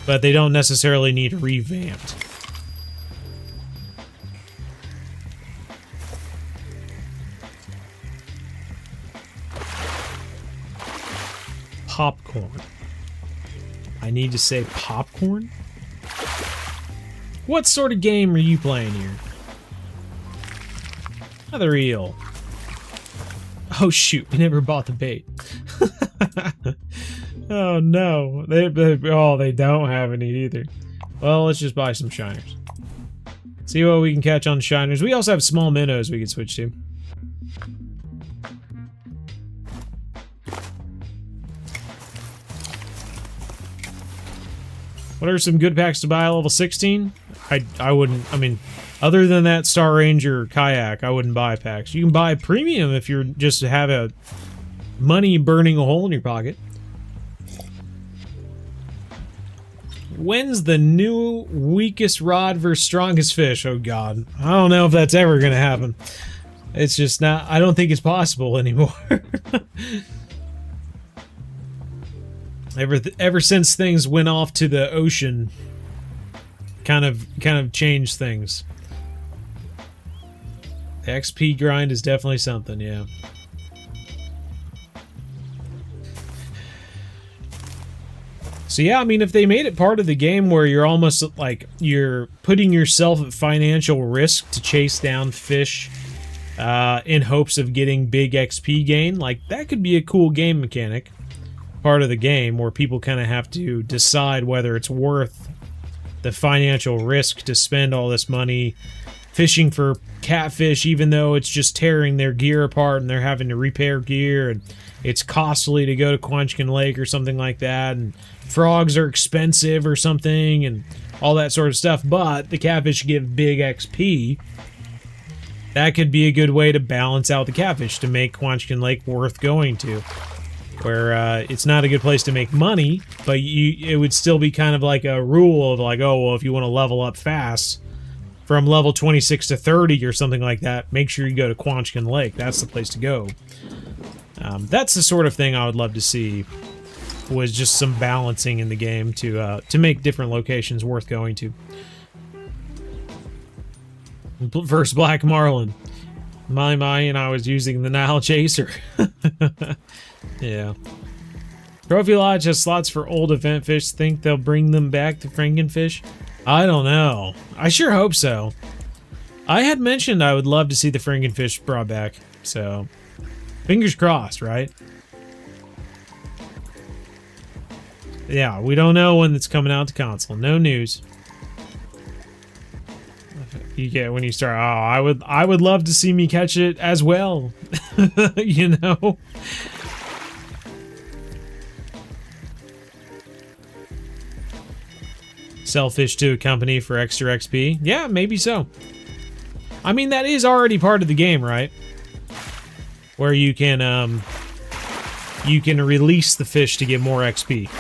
but they don't necessarily need revamped. Popcorn. I need to say popcorn? What sort of game are you playing here? Another eel. Oh shoot, we never bought the bait. Oh no. They don't have any either. Well, let's just buy some shiners. See what we can catch on shiners. We also have small minnows we can switch to. What are some good packs to buy at level 16? I wouldn't, I mean, other than that Star Ranger kayak, I wouldn't buy packs. You can buy premium if you're just have a money burning a hole in your pocket. When's the new weakest rod versus strongest fish? Oh god. I don't know if that's ever gonna happen. It's just not, I don't think it's possible anymore. Ever since things went off to the ocean, kind of changed things. The XP grind is definitely something, yeah. So yeah, I mean, if they made it part of the game where you're almost like you're putting yourself at financial risk to chase down fish in hopes of getting big XP gain, like that could be a cool game mechanic. Part of the game where people kind of have to decide whether it's worth the financial risk to spend all this money fishing for catfish, even though it's just tearing their gear apart and they're having to repair gear, and it's costly to go to Quanchkin Lake or something like that, and frogs are expensive or something, and all that sort of stuff, but the catfish give big XP. That could be a good way to balance out the catfish to make Quanchkin Lake worth going to. Where it's not a good place to make money, but it would still be kind of like a rule of like, oh, well, if you want to level up fast from level 26 to 30 or something like that, make sure you go to Quanchkin Lake. That's the place to go. That's the sort of thing I would love to see, was just some balancing in the game to make different locations worth going to. First Black Marlin. My, and I was using the Nile Chaser. Yeah. Trophy Lodge has slots for old event fish. Think they'll bring them back to Frankenfish? I don't know. I sure hope so. I had mentioned I would love to see the Frankenfish brought back, so fingers crossed, right? Yeah, we don't know when it's coming out to console. No news. You get when you start, oh, I would love to see me catch it as well. You know? Sell fish to a company for extra XP? Yeah, maybe so. I mean, that is already part of the game, right? Where you can release the fish to get more XP.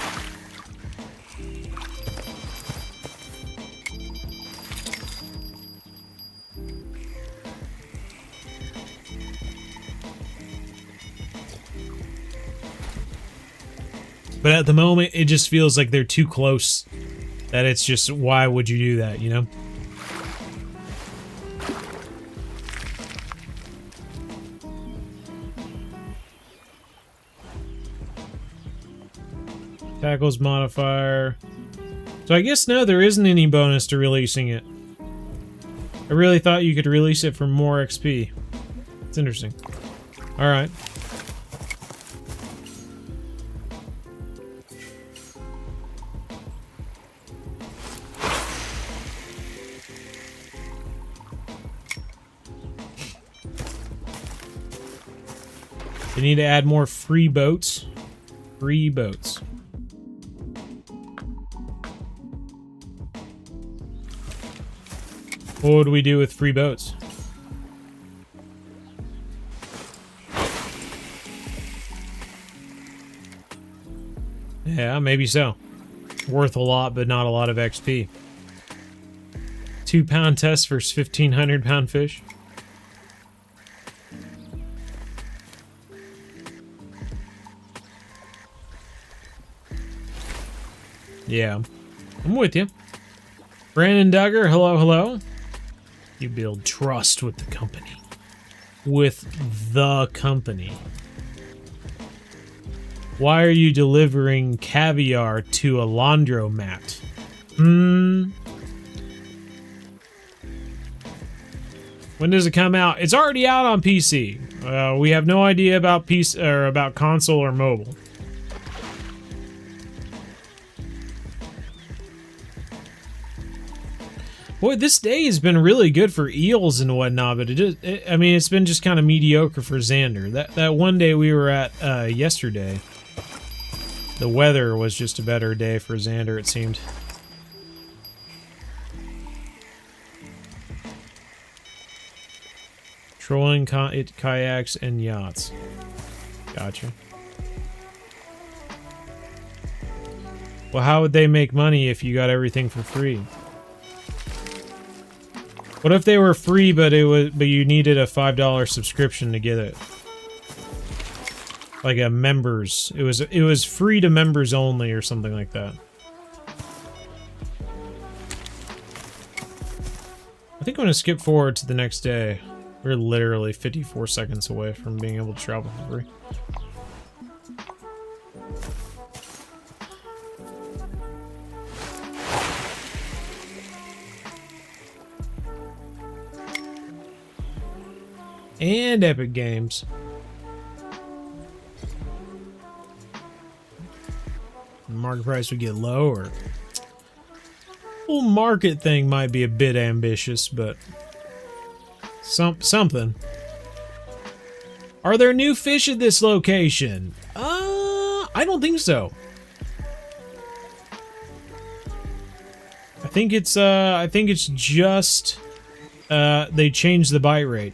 But at the moment, it just feels like they're too close that it's just, why would you do that, you know? Tackles modifier. So I guess no, there isn't any bonus to releasing it. I really thought you could release it for more XP. It's interesting. Alright. They need to add more free boats. Free boats. What would we do with free boats? Yeah, maybe so. Worth a lot, but not a lot of XP. 2-pound test versus 1,500-pound fish. Yeah, I'm with you. Brandon Duggar, hello, hello. You build trust with the company. With the company. Why are you delivering caviar to a laundromat? When does it come out? It's already out on PC. We have no idea about PC or about console or mobile. Boy, this day has been really good for eels and whatnot, but I mean, it's been just kind of mediocre for Xander. That one day we were at yesterday, the weather was just a better day for Xander, it seemed. Trolling kayaks and yachts. Gotcha. Well, how would they make money if you got everything for free? What if they were free, but you needed a $5 subscription to get it? Like a members. It was free to members only or something like that. I think I'm gonna skip forward to the next day. We're literally 54 seconds away from being able to travel for free. And Epic Games. The market price would get lower. Whole market thing might be a bit ambitious, but something. Are there new fish at this location? I don't think so. I think it's just they changed the bite rate.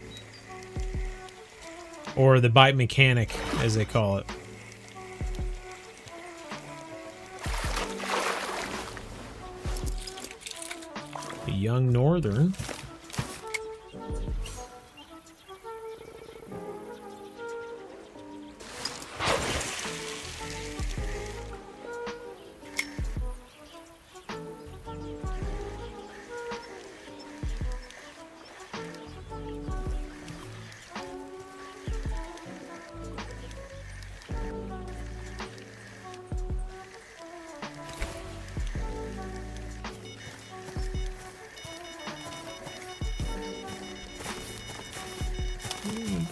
Or the bite mechanic, as they call it. The young northern.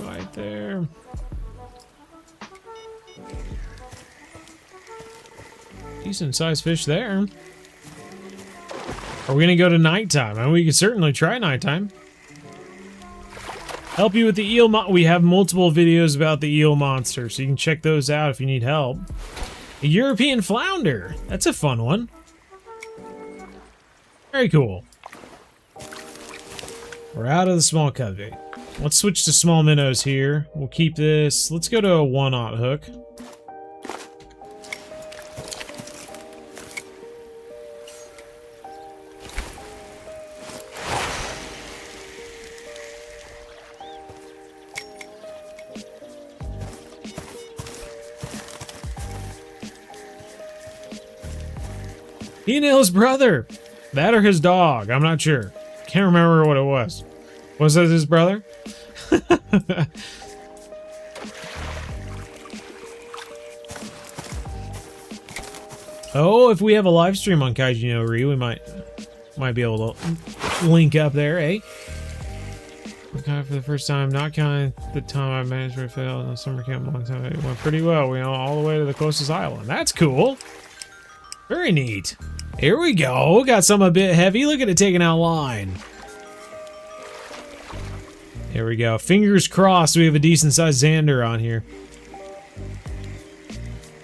Right there. Decent sized fish there. Are we gonna go to nighttime? I mean, we could certainly try nighttime. Help you with the eel we have multiple videos about the eel monster, so you can check those out if you need help. A European flounder. That's a fun one. Very cool. We're out of the small covey. Let's switch to small minnows here. We'll keep this. Let's go to a 1/0 hook. He and his brother. That or his dog. I'm not sure. Can't remember what it was. Was that his brother? Oh, if we have a live stream on Kaiju no Re, we might be able to link up there, eh? Okay, for the first time, not counting the time I managed to fail in the summer camp a long time. It went pretty well. We went all the way to the closest island. That's cool. Very neat. Here we go. Got some a bit heavy. Look at it taking out line. Here we go. Fingers crossed we have a decent sized Xander on here.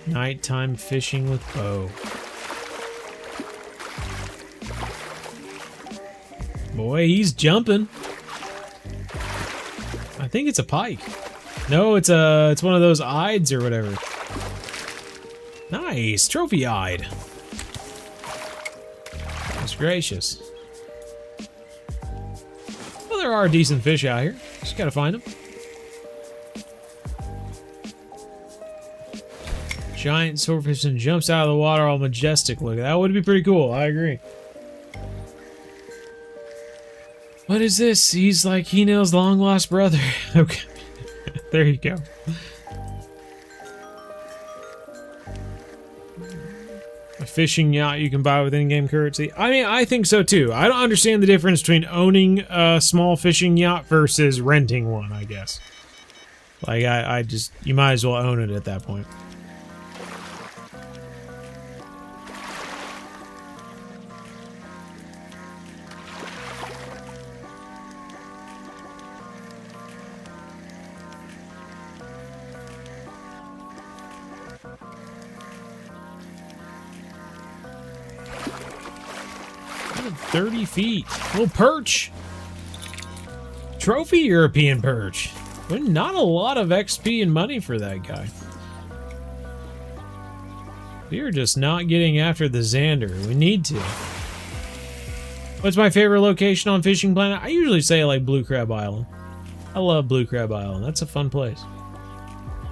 Nighttime fishing with bow. Boy, he's jumping. I think it's a pike. No, it's one of those ides or whatever. Nice, trophy eyed. That's gracious. Well, there are decent fish out here. Just gotta find them. Giant swordfish and jumps out of the water all majestic looking. That would be pretty cool. I agree. What is this? He's like Hino's long lost brother. Okay. There you go. A fishing yacht you can buy with in-game currency. I mean, I think so too. I don't understand the difference between owning a small fishing yacht versus renting one, I guess. Like, I just, you might as well own it at that point. Good, 30 feet. Little perch. Trophy European perch. But not a lot of XP and money for that guy. We are just not getting after the Xander. We need to. What's my favorite location on Fishing Planet? I usually say like Blue Crab Island. I love Blue Crab Island. That's a fun place.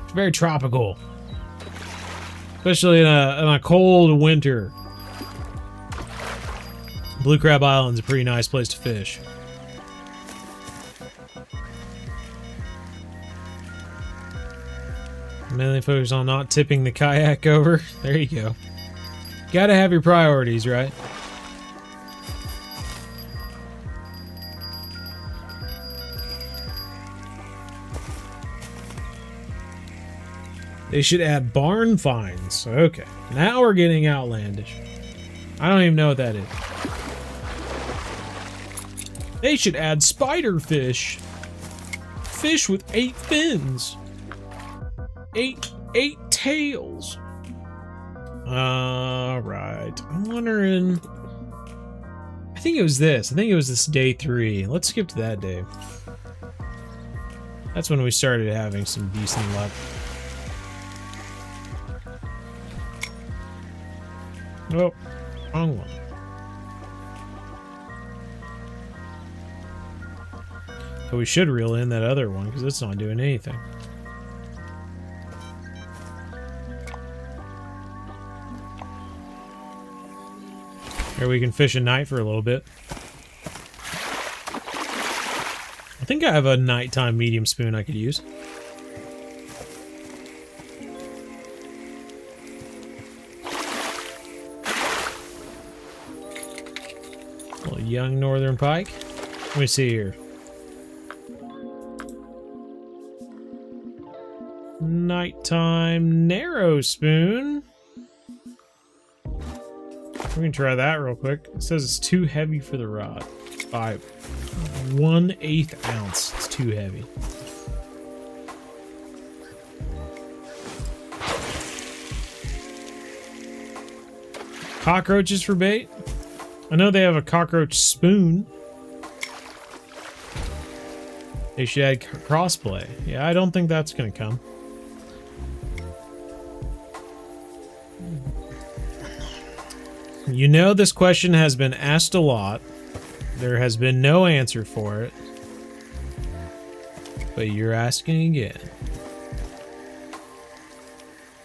It's very tropical. Especially in a cold winter. Blue Crab Island's a pretty nice place to fish. Mainly focus on not tipping the kayak over. There you go. Gotta have your priorities, right? They should add barn finds. Okay, now we're getting outlandish. I don't even know what that is. They should add spider fish. Fish with 8 fins. Eight tails. Alright. I'm wondering. I think it was this. I think it was this day 3. Let's skip to that day. That's when we started having some decent luck. Oh, wrong one. But we should reel in that other one because it's not doing anything. Here we can fish at night for a little bit. I think I have a nighttime medium spoon I could use. Little young northern pike. Let me see here. Nighttime narrow spoon. We can try that real quick. It says it's too heavy for the rod. 1/8 ounce. It's too heavy. Cockroaches for bait? I know they have a cockroach spoon. They should add crossplay. Yeah, I don't think that's gonna come. You know this question has been asked a lot. There has been no answer for it. But you're asking again.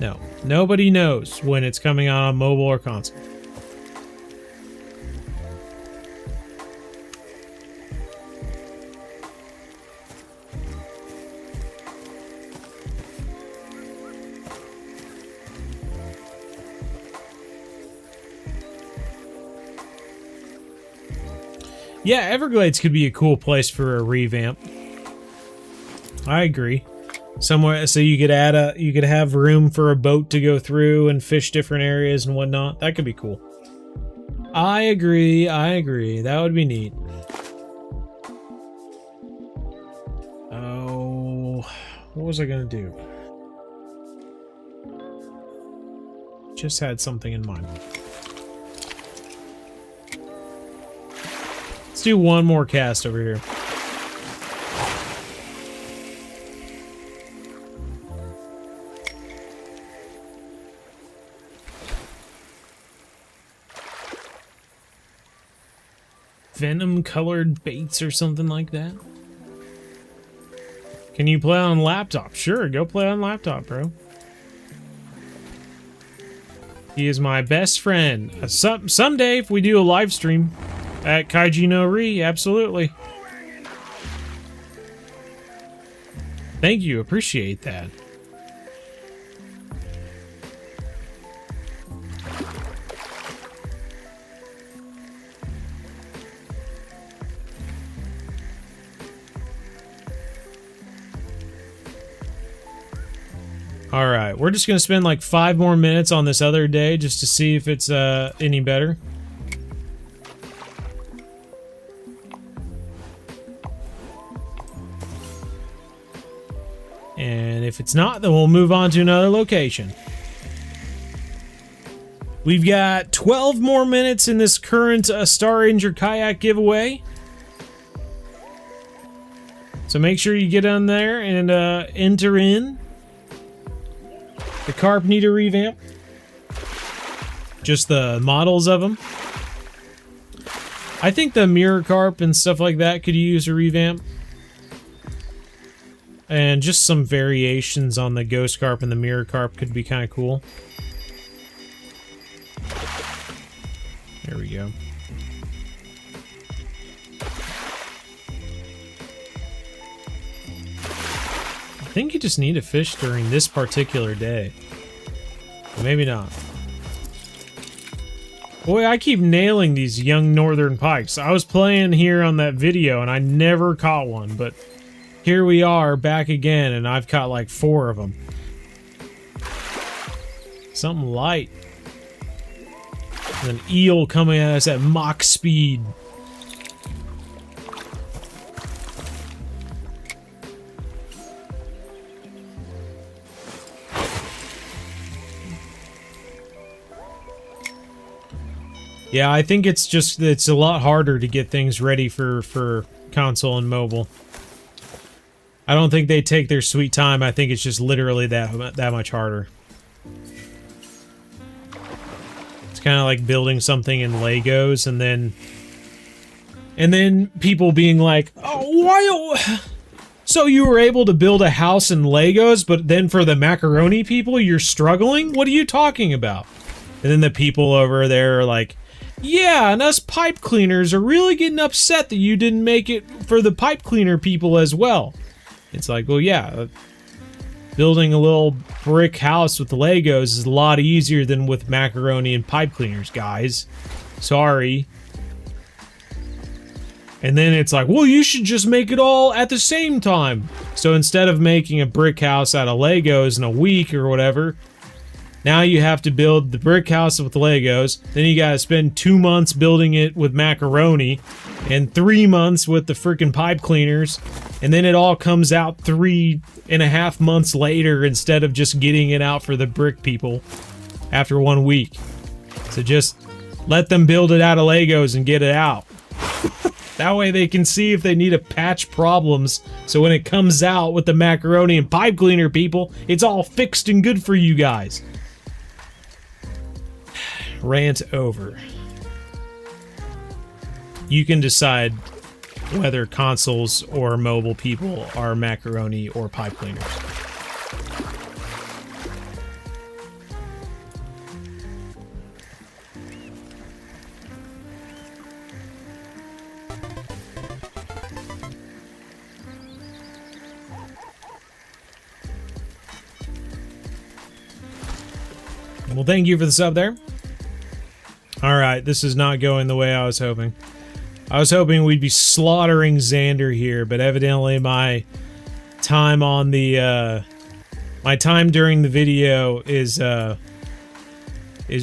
No, nobody knows when it's coming out on mobile or console. Yeah, Everglades could be a cool place for a revamp. I agree. Somewhere so you could add you could have room for a boat to go through and fish different areas and whatnot. That could be cool. I agree. That would be neat. Oh, what was I gonna do? Just had something in mind. Let's do one more cast over here. Venom colored baits or something like that. Can you play on laptop? Sure, go play on laptop, bro. He is my best friend. Someday, if we do a live stream at Kaiji no Ri, absolutely. Thank you, appreciate that. Alright, we're just going to spend like 5 more minutes on this other day just to see if it's any better. And if it's not, then we'll move on to another location. We've got 12 more minutes in this current Star Ranger kayak giveaway. So make sure you get on there and enter in. The carp need a revamp. Just the models of them. I think the mirror carp and stuff like that could use a revamp. And just some variations on the ghost carp and the mirror carp could be kind of cool. There we go. I think you just need to fish during this particular day. Maybe not. Boy, I keep nailing these young northern pikes. I was playing here on that video and I never caught one, but here we are back again and I've caught like 4 of them. Something light. And an eel coming at us at Mach speed. Yeah, I think it's a lot harder to get things ready for console and mobile. I don't think they take their sweet time. I think it's just literally that much harder. It's kind of like building something in Legos and then people being like, "Oh, why? So you were able to build a house in Legos, but then for the macaroni people, you're struggling? What are you talking about?" And then the people over there are like, "Yeah, and us pipe cleaners are really getting upset that you didn't make it for the pipe cleaner people as well." It's like, well, yeah, building a little brick house with Legos is a lot easier than with macaroni and pipe cleaners, guys. Sorry. And then it's like, well, you should just make it all at the same time. So instead of making a brick house out of Legos in a week or whatever, now you have to build the brick house with Legos. Then you gotta spend 2 months building it with macaroni and 3 months with the freaking pipe cleaners. And then it all comes out 3.5 months later instead of just getting it out for the brick people after 1 week. So just let them build it out of Legos and get it out. That way they can see if they need to patch problems. So when it comes out with the macaroni and pipe cleaner people, it's all fixed and good for you guys. Rant over. You can decide whether consoles or mobile people are macaroni or pipe cleaners. Well, thank you for the sub there. Alright, this is not going the way I was hoping. I was hoping we'd be slaughtering Xander here, but evidently my time on the my time during the video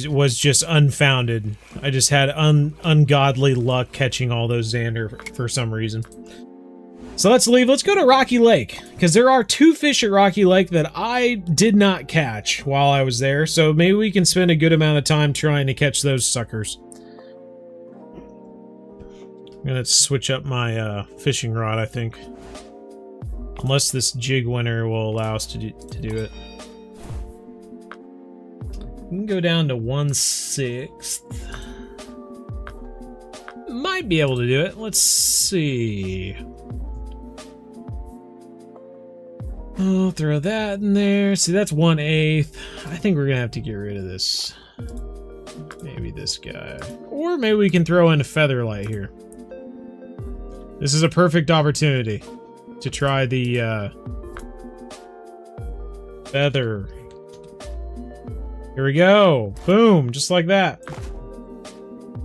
was just unfounded. I just had ungodly luck catching all those Xander for some reason. So let's leave. Let's go to Rocky Lake, because there are 2 fish at Rocky Lake that I did not catch while I was there. So maybe we can spend a good amount of time trying to catch those suckers. I'm gonna switch up my fishing rod, I think. Unless this jig winner will allow us to do it. We can go down to 1/6. Might be able to do it. Let's see. I'll throw that in there. See, that's 1/8. I think we're gonna have to get rid of this. Maybe this guy. Or maybe we can throw in a featherlight here. This is a perfect opportunity to try the feather. Here we go. Boom, just like that.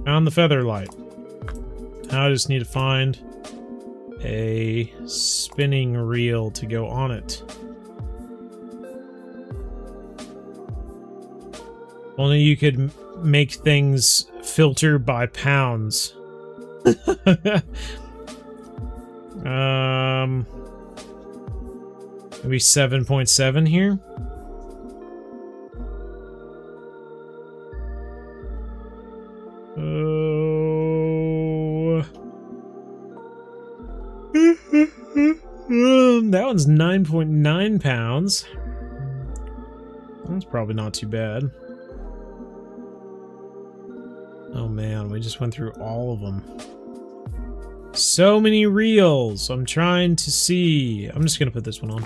Found the featherlight. Now I just need to find a spinning reel to go on it. Only you could make things filter by pounds. Maybe 7.7 here. Oh. That one's 9.9 pounds. That's probably not too bad. Oh man, we just went through all of them. So many reels. I'm trying to see. I'm just gonna put this one on.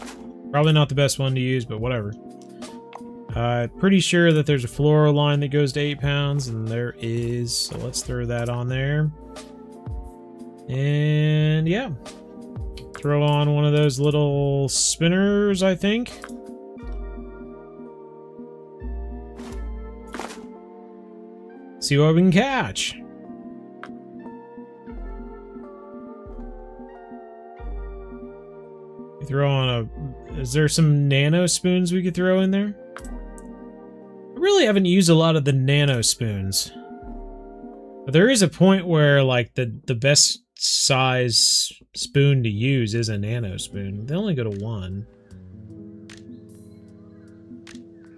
Probably not the best one to use, but whatever. Pretty sure that there's a fluoro line that goes to 8 pounds, and there is. So let's throw that on there. And yeah. Throw on one of those little spinners, I think. See what we can catch. Throw on a... Is there some nano spoons we could throw in there? I really haven't used a lot of the nano spoons. But there is a point where, like, the best size spoon to use is a nano spoon. They only go to 1.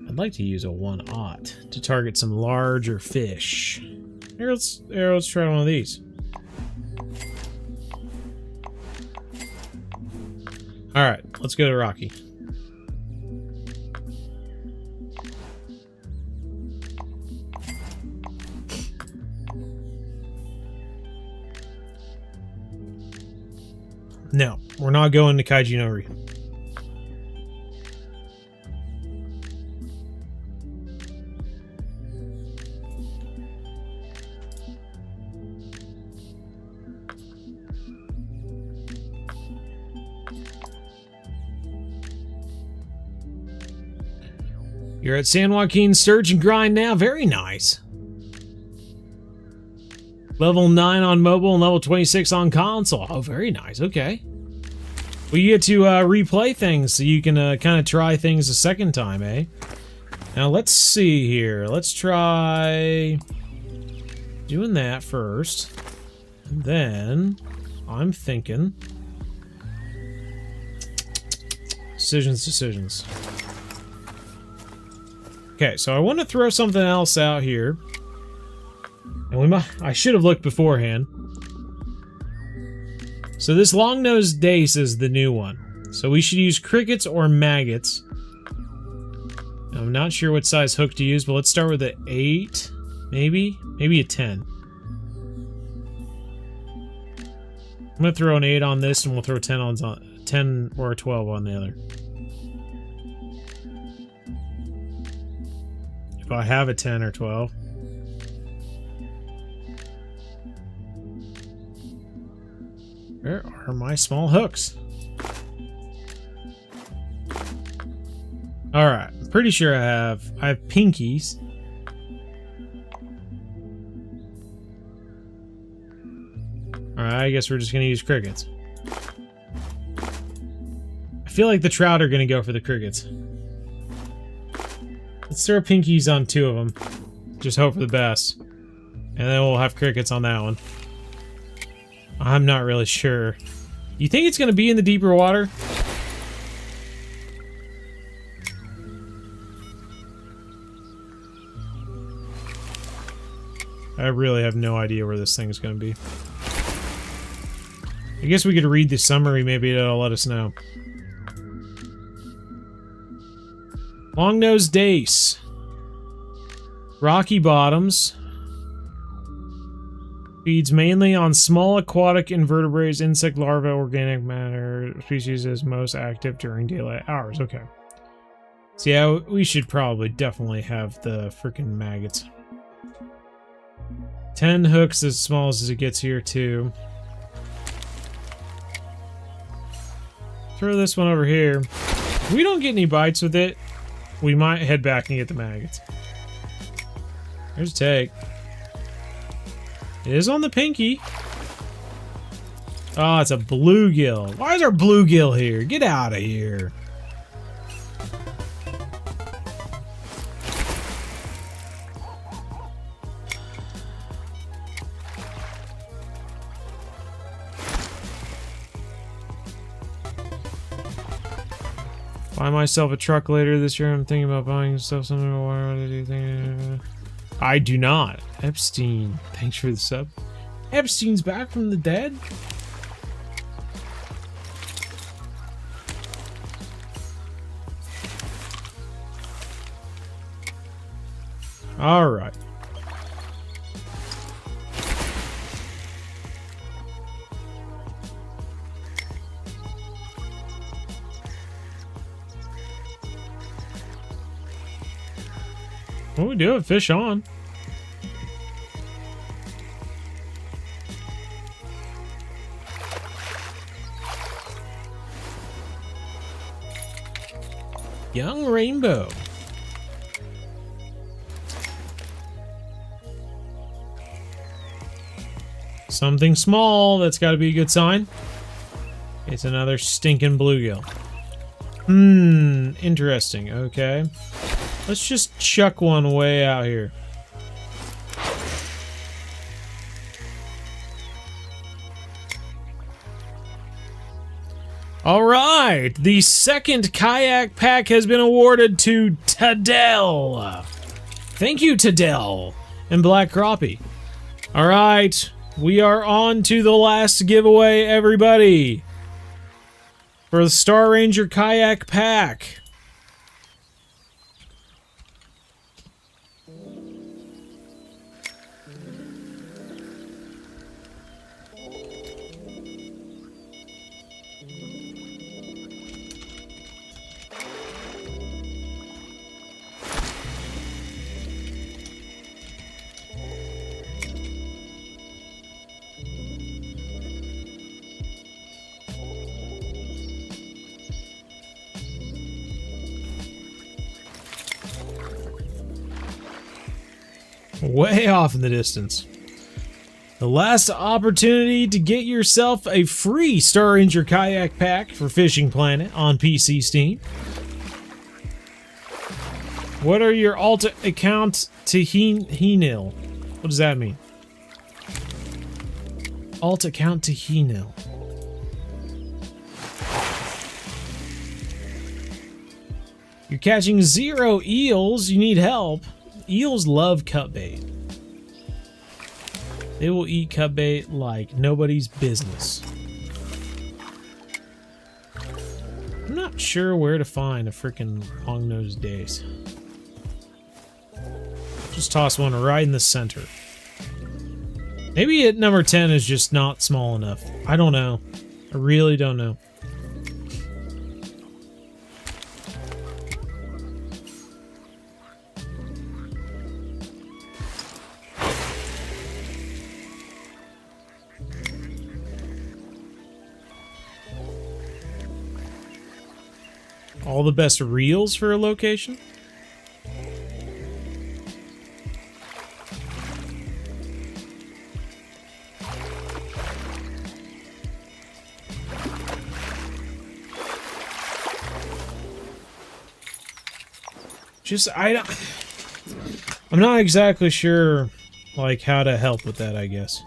I'd like to use a 1/0 to target some larger fish. Here, let's try one of these. Alright, let's go to Rocky. No, we're not going to Kaiji Nori. You're at San Joaquin Sturgeon and Grind now. Very nice. Level 9 on mobile and level 26 on console. Oh, very nice. Okay. Well, you get to replay things so you can kind of try things a second time, eh? Now, let's see here. Let's try doing that first. And then, I'm thinking... Decisions. Okay, so I want to throw something else out here. And I should have looked beforehand. So this long-nosed dace is the new one. So we should use crickets or maggots. I'm not sure what size hook to use, but let's start with an 8, maybe? Maybe a 10. I'm going to throw an 8 on this, and we'll throw 10 or a 12 on the other. If I have a 10 or 12. Where are my small hooks? Alright, I'm pretty sure I have pinkies. Alright, I guess we're just gonna use crickets. I feel like the trout are gonna go for the crickets. Let's throw pinkies on 2 of them. Just hope for the best. And then we'll have crickets on that one. I'm not really sure. You think it's gonna be in the deeper water? I really have no idea where this thing is gonna be. I guess we could read the summary, maybe it'll let us know. Long-nosed dace. Rocky bottoms. Feeds mainly on small aquatic invertebrates, insect larvae, organic matter. Species is most active during daylight hours. Okay. So yeah, we should probably definitely have the freaking maggots. 10 hooks as small as it gets here too. Throw this one over here. If we don't get any bites with it, we might head back and get the maggots. There's a tag. It is on the pinky. Oh, it's a bluegill. Why is our bluegill here? Get out of here. Buy myself a truck later this year. I'm thinking about buying stuff. Something. What do you think? I do not. Epstein. Thanks for the sub. Epstein's back from the dead? Alright. Well, we do have fish on. Young rainbow. Something small. That's got to be a good sign. It's another stinking bluegill. Interesting. Okay. Let's just chuck one way out here. All right, the second kayak pack has been awarded to Tadell. Thank you, Tadell and Black Crappie. All right, we are on to the last giveaway, everybody. For the Star Ranger kayak pack. Way off in the distance. The last opportunity to get yourself a free Star Ranger kayak pack for Fishing Planet on PC Steam. What are your alt account to Henil? What does that mean? Alt account to Henil. You're catching 0 eels. You need help. Eels love cut bait. They will eat cut bait like nobody's business. I'm not sure where to find a freaking long-nosed dace. Just toss one right in the center. Maybe at number 10 is just not small enough. I don't know. I really don't know. All the best reels for a location? just I'm not exactly sure like how to help with that, I guess.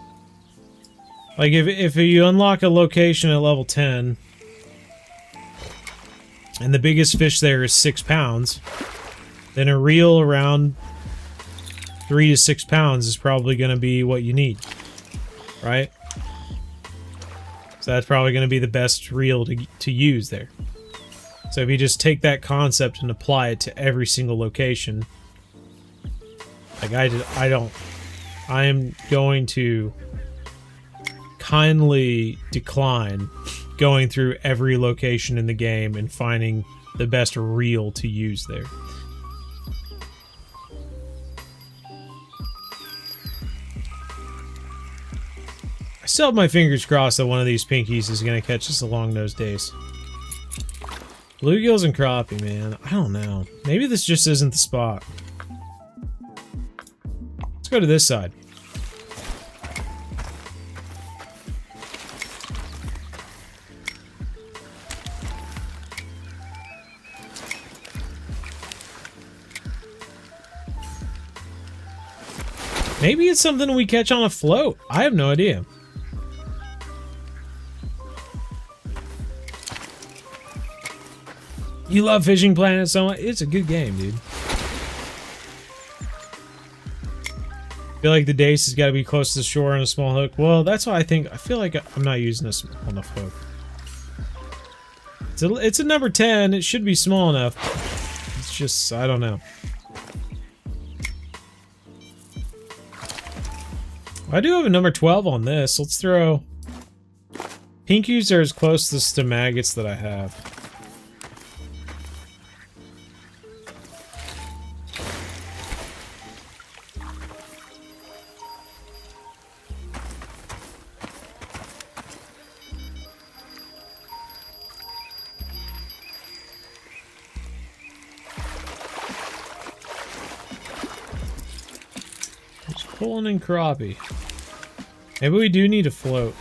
Like if you unlock a location at level 10 and the biggest fish there is 6 pounds, then a reel around 3 to 6 pounds is probably going to be what you need, right? So that's probably going to be the best reel to use there. So if you just take that concept and apply it to every single location, like I am going to kindly decline going through every location in the game and finding the best reel to use there. I still have my fingers crossed that one of these pinkies is going to catch us along those days. Bluegills and crappie, man. I don't know. Maybe this just isn't the spot. Let's go to this side. Maybe it's something we catch on a float. I have no idea. You love Fishing Planet so much? It's a good game, dude. I feel like the dace has got to be close to the shore on a small hook. Well, that's why I feel like I'm not using this on the hook. It's a number 10. It should be small enough. It's just, I don't know. I do have a number 12 on this. Let's throw... Pinkies are as close to maggots that I have. Pulling in crappie. Maybe we do need a float.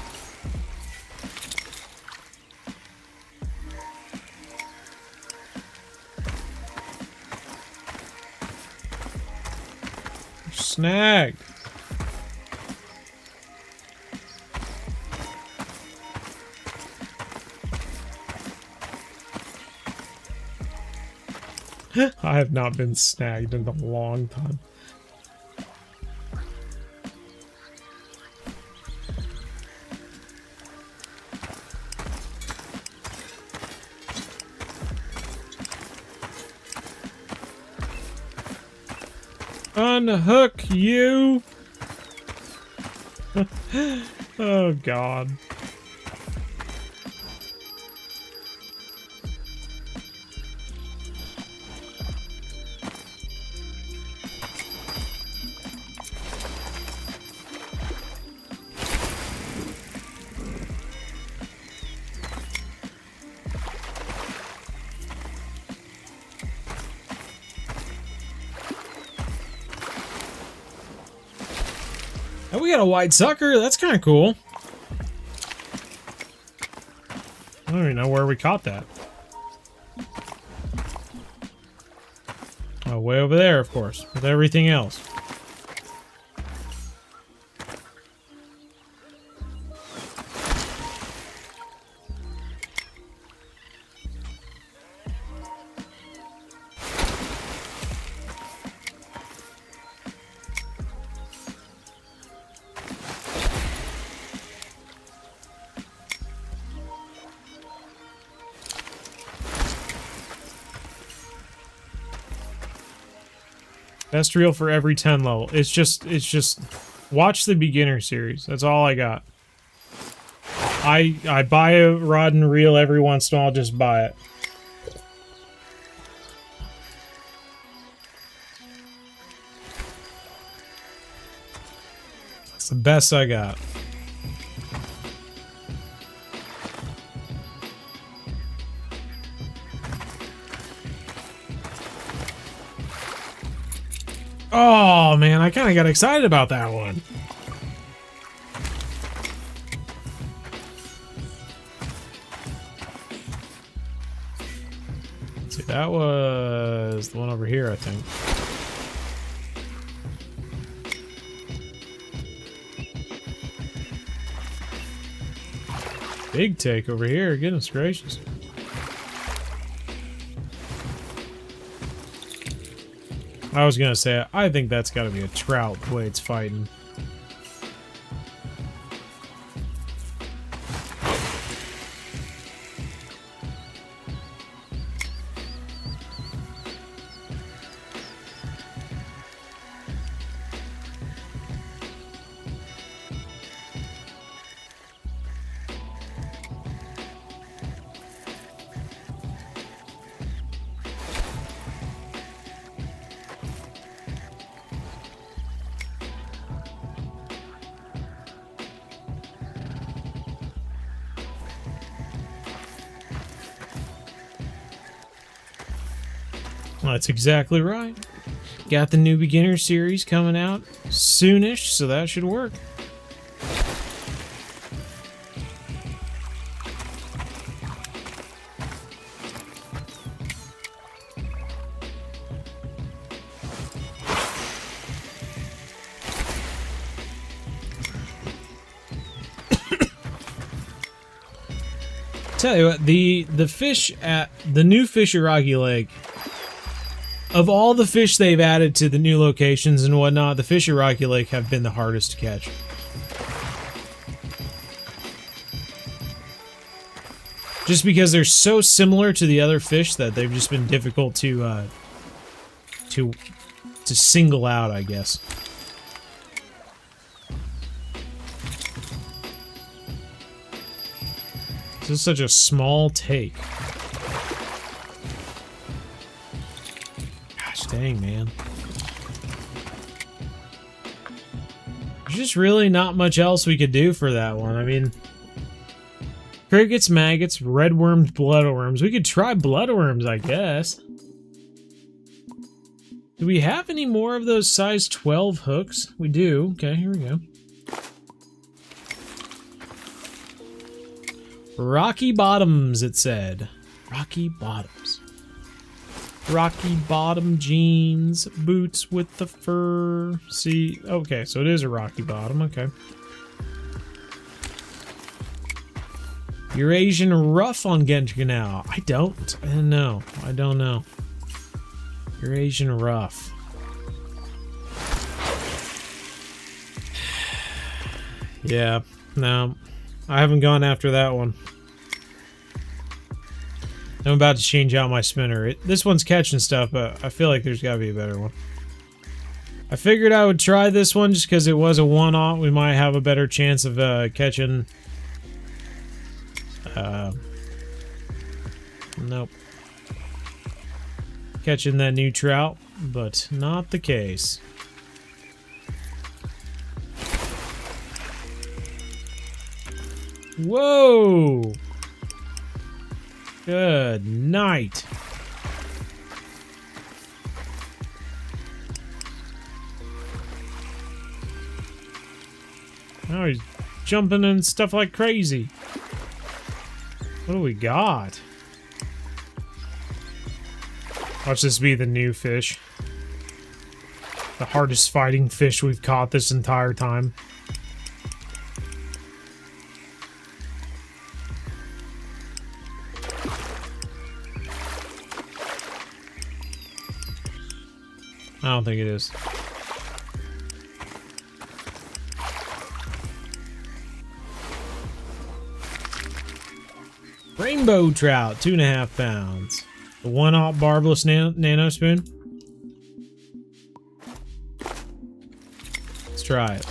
Snag. I have not been snagged in a long time. Unhook you! Oh God. Oh, we got a white sucker. That's kind of cool. I don't even know where we caught that. Oh, way over there, of course, with everything else. Best reel for every 10 level. It's just watch the beginner series. That's all I got. I buy a rod and reel every once in a while, just buy it. It's the best I got. Oh man, I kind of got excited about that one. See, That was the one over here, I think. Big take over here, goodness gracious. I was gonna say, I think that's gotta be a trout the way it's fighting. That's exactly right. Got the new beginner series coming out soonish, so that should work. Tell you what, the fish at the new fish at Rocky Lake, of all the fish they've added to the new locations and whatnot, the fish at Rocky Lake have been the hardest to catch. Just because they're so similar to the other fish that they've just been difficult to single out, I guess. This is such a small take. Gosh dang, man. There's just really not much else we could do for that one. I mean, crickets, maggots, redworms, bloodworms. We could try bloodworms, I guess. Do we have any more of those size 12 hooks? We do. Okay, here we go. Rocky Bottoms, it said. Rocky Bottoms. Rocky Bottom jeans, boots with the fur. See, okay, so it is a Rocky Bottom, okay. Eurasian Rough on Genji Canal. I don't know. I don't know. Eurasian Rough. Yeah, no. I haven't gone after that one. I'm about to change out my spinner. This one's catching stuff, but I feel like there's got to be a better one. I figured I would try this one just because it was a one-off. We might have a better chance of catching... nope. Catching that new trout, but not the case. Whoa! Good night. Now he's jumping and stuff like crazy. What do we got? Watch this be the new fish. The hardest fighting fish we've caught this entire time. I don't think it is. Rainbow trout, 2.5 pounds. The one-aught barbless nano spoon. Let's try it.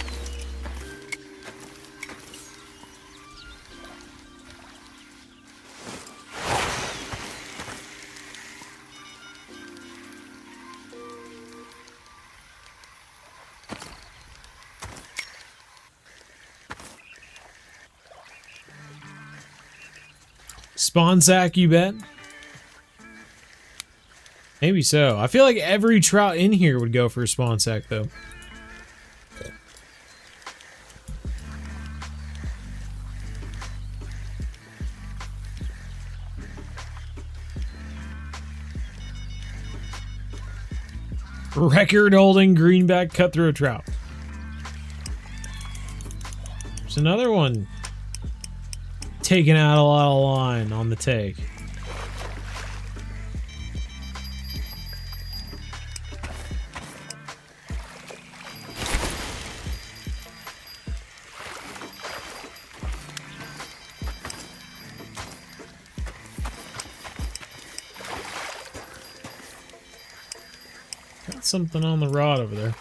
Spawn sack, you bet? Maybe so. I feel like every trout in here would go for a spawn sack, though. Record-holding greenback cutthroat trout. There's another one taking out a lot of line on the take. Got something on the rod over there.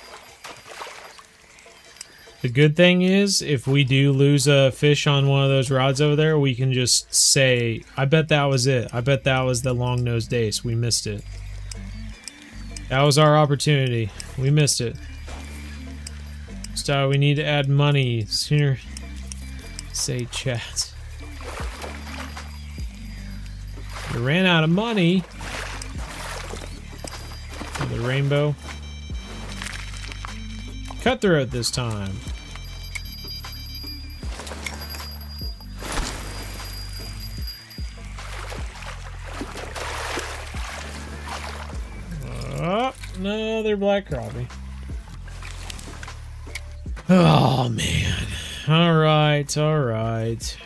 The good thing is, if we do lose a fish on one of those rods over there, we can just say, I bet that was it. I bet that was the long-nosed dace. We missed it. That was our opportunity. We missed it. So we need to add money sooner. Say chat. We ran out of money. For the rainbow. Cutthroat this time. Another black crappie. Oh man. Alright, alright.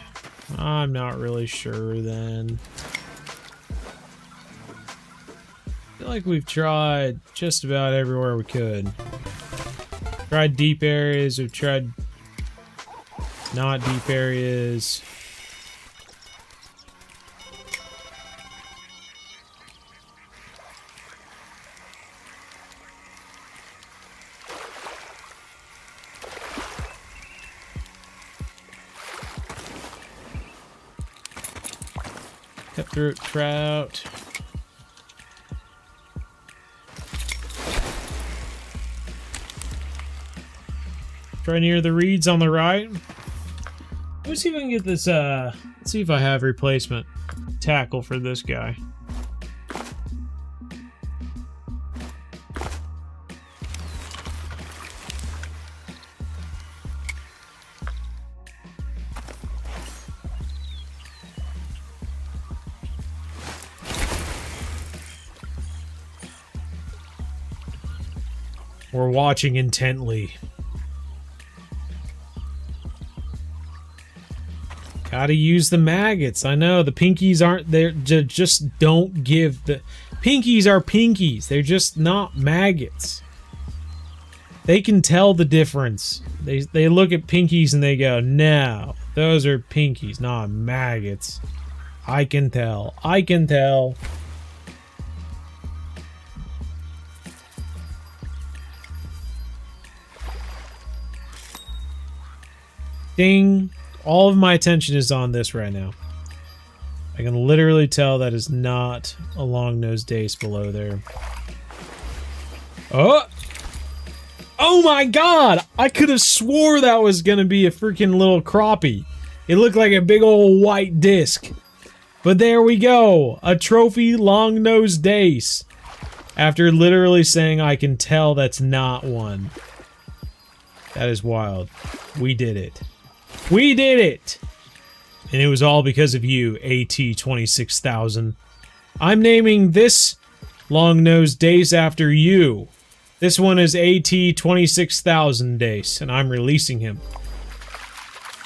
I'm not really sure then. I feel like we've tried just about everywhere we could. Tried deep areas, we've tried not deep areas. Cutthroat trout. Try near the reeds on the right. Let's see if I can get this, let's see if I have replacement tackle for this guy. We're watching intently. Gotta use the maggots. I know the pinkies aren't there. Just don't give the pinkies are pinkies. They're just not maggots. They can tell the difference. They look at pinkies and they go, no, those are pinkies, not maggots. I can tell. I can tell. Ding. All of my attention is on this right now. I can literally tell that is not a long-nosed dace below there. Oh! Oh my god! I could have swore that was gonna be a freaking little crappie. It looked like a big old white disc. But there we go! A trophy long-nosed dace. After literally saying I can tell that's not one. That is wild. We did it. We did it! And it was all because of you, AT-26,000. I'm naming this long-nosed dace after you. This one is AT-26,000 dace, and I'm releasing him.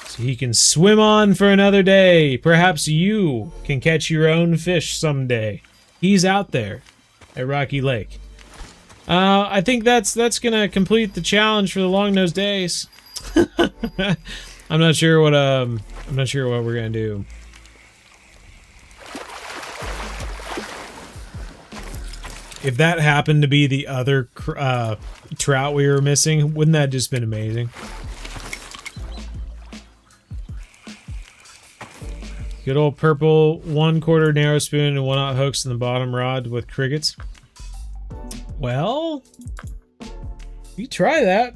So he can swim on for another day. Perhaps you can catch your own fish someday. He's out there at Rocky Lake. I think that's gonna complete the challenge for the long-nosed dace. I'm not sure what we're gonna do. If that happened to be the other trout we were missing, wouldn't that just been amazing? Good old purple 1/4 narrow spoon and 1/0 hooks in the bottom rod with crickets. Well, you try that.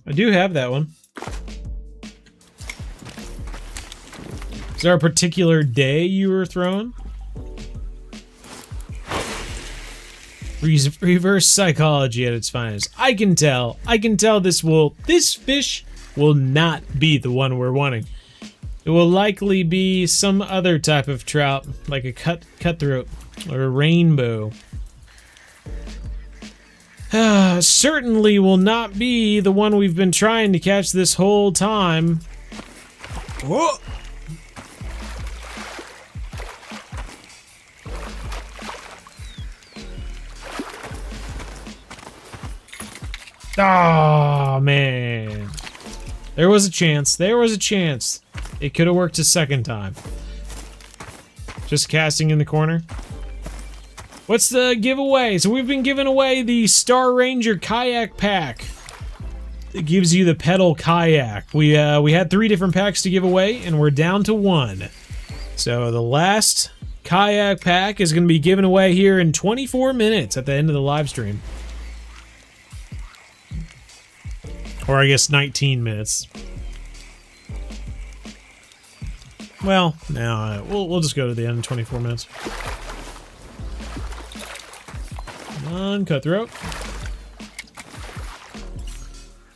I do have that one. Is there a particular day you were throwing? Reverse psychology at its finest. I can tell this fish will not be the one we're wanting. It will likely be some other type of trout, like a cutthroat or a rainbow. Certainly will not be the one we've been trying to catch this whole time. Whoa! Oh, man. There was a chance. There was a chance. It could have worked a second time. Just casting in the corner. What's the giveaway? So we've been giving away the Star Ranger kayak pack. It gives you the pedal kayak. We had 3 different packs to give away, and we're down to 1. So the last kayak pack is going to be given away here in 24 minutes at the end of the live stream. Or I guess 19 minutes. Well, no, we'll just go to the end in 24 minutes. Come on, cutthroat.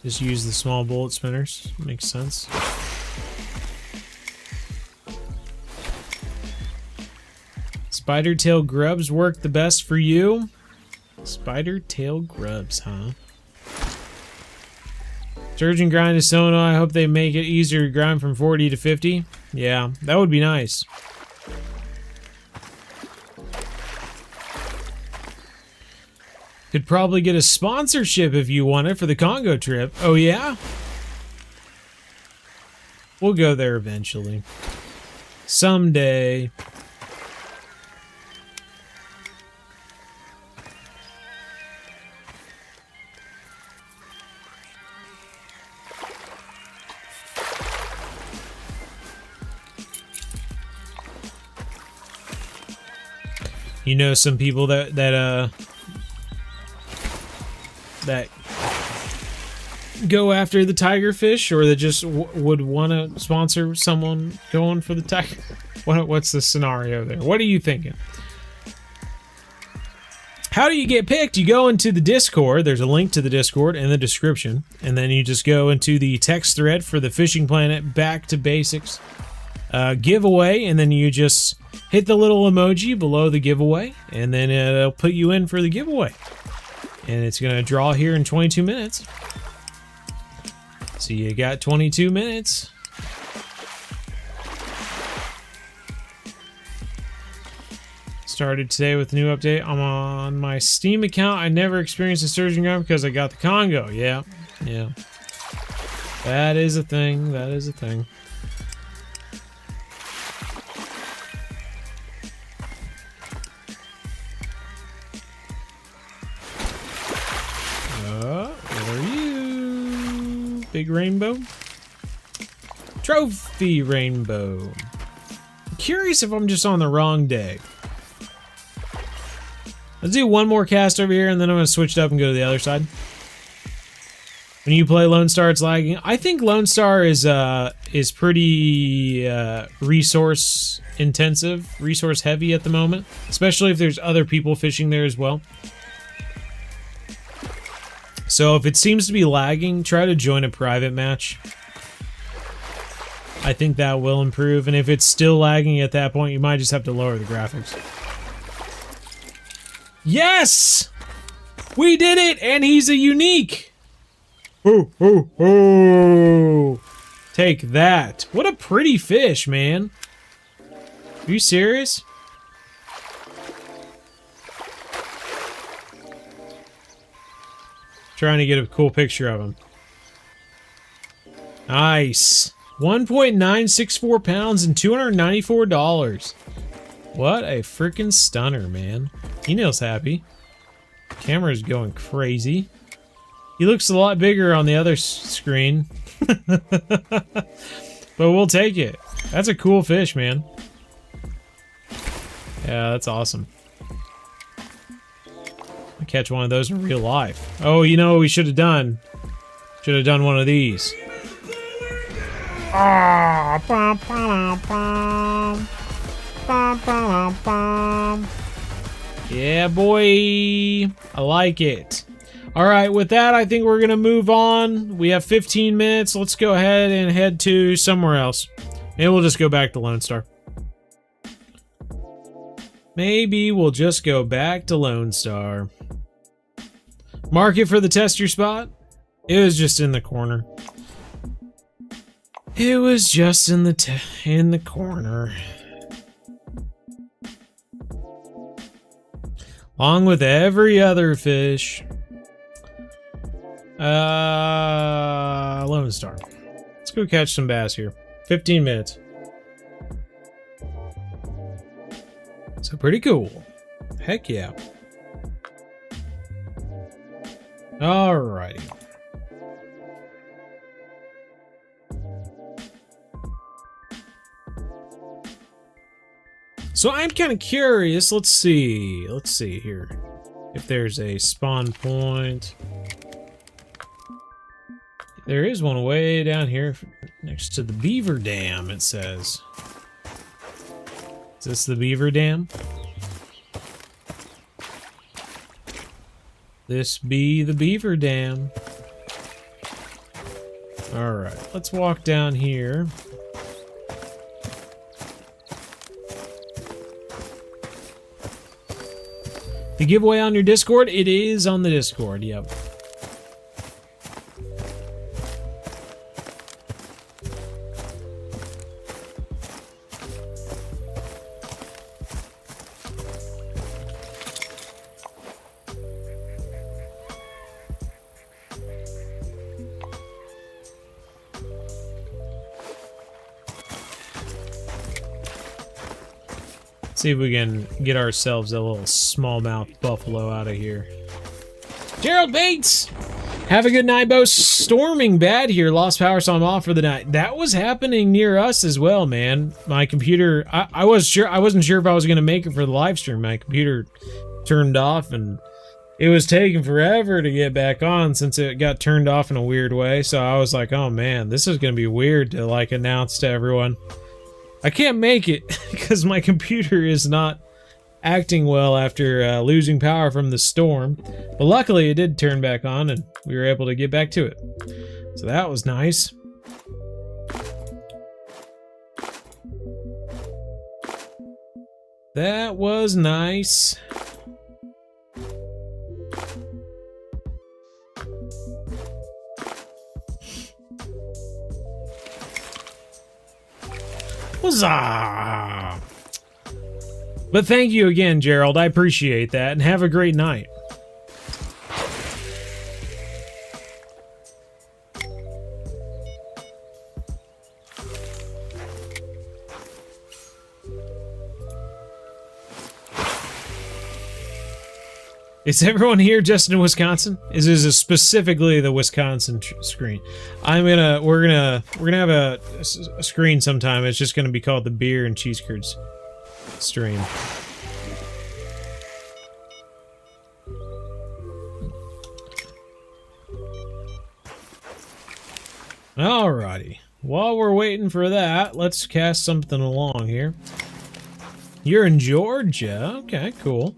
Just use the small bullet spinners. Makes sense. Spider tail grubs work the best for you? Spider tail grubs, huh? Surge and grind to Sono. I hope they make it easier to grind from 40 to 50. Yeah, that would be nice. Could probably get a sponsorship if you want it for the Congo trip. Oh yeah? We'll go there eventually. Someday. You know some people that go after the tiger fish, or that just would want to sponsor someone going for the tiger. What's the scenario there? What are you thinking? How do you get picked? You go into the Discord. There's a link to the Discord in the description, and then you just go into the text thread for the Fishing Planet Back to Basics giveaway, and then you just hit the little emoji below the giveaway, and then it'll put you in for the giveaway. And it's going to draw here in 22 minutes. So you got 22 minutes. Started today with a new update. I'm on my Steam account. I never experienced a surging ground because I got the Congo. Yeah, yeah. That is a thing. That is a thing. What are you? Big rainbow? Trophy rainbow. I'm curious if I'm just on the wrong day. Let's do one more cast over here, and then I'm going to switch it up and go to the other side. When you play Lone Star, it's lagging. I think Lone Star is pretty resource intensive, resource heavy at the moment, especially if there's other people fishing there as well. So if it seems to be lagging, try to join a private match. I think that will improve, and if it's still lagging at that point, you might just have to lower the graphics. Yes! We did it, and he's a unique! Oh, oh, oh! Take that. What a pretty fish, man. Are you serious? Trying to get a cool picture of him. Nice. 1.964 pounds and $294. What a freaking stunner, man. Eno's happy. Camera's going crazy. He looks a lot bigger on the other screen. But we'll take it. That's a cool fish, man. Yeah, that's awesome. I'll catch one of those in real life. Oh, you know what we should have done? Should have done one of these. Ah, bum, bum, bum. Bum, bum, bum. Yeah, boy. I like it. All right, with that, I think we're going to move on. We have 15 minutes. Let's go ahead and head to somewhere else. Maybe we'll just go back to Lone Star. Maybe we'll just go back to Lone Star. Mark it for the tester spot. It was just in the corner. It was just in the corner. Along with every other fish. Lone Star. Let's go catch some bass here. 15 minutes. So pretty cool. Heck yeah. Alrighty. So I'm kind of curious. Let's see here. If there's a spawn point. There is one way down here next to the beaver dam, it says. Is this the beaver dam? This be the beaver dam. Alright, let's walk down here. The giveaway on your Discord? It is on the Discord, yep. See if we can get ourselves a little smallmouth buffalo out of here. Gerald Bates! Have a good night, Bo. Storming bad here. Lost power, so I'm off for the night. That was happening near us as well, man. My computer, I wasn't sure if I was going to make it for the live stream. My computer turned off, and it was taking forever to get back on since it got turned off in a weird way. So I was like, oh man, this is going to be weird to like announce to everyone. I can't make it because my computer is not acting well after losing power from the storm. But luckily it did turn back on and we were able to get back to it. So that was nice. That was nice. Huzzah! But thank you again, Gerald. I appreciate that, and have a great night. Is everyone here just in Wisconsin? Is this specifically the Wisconsin screen? We're gonna have a screen sometime. It's just gonna be called the beer and cheese curds stream. Alrighty. While we're waiting for that, let's cast something along here. You're in Georgia. Okay, cool.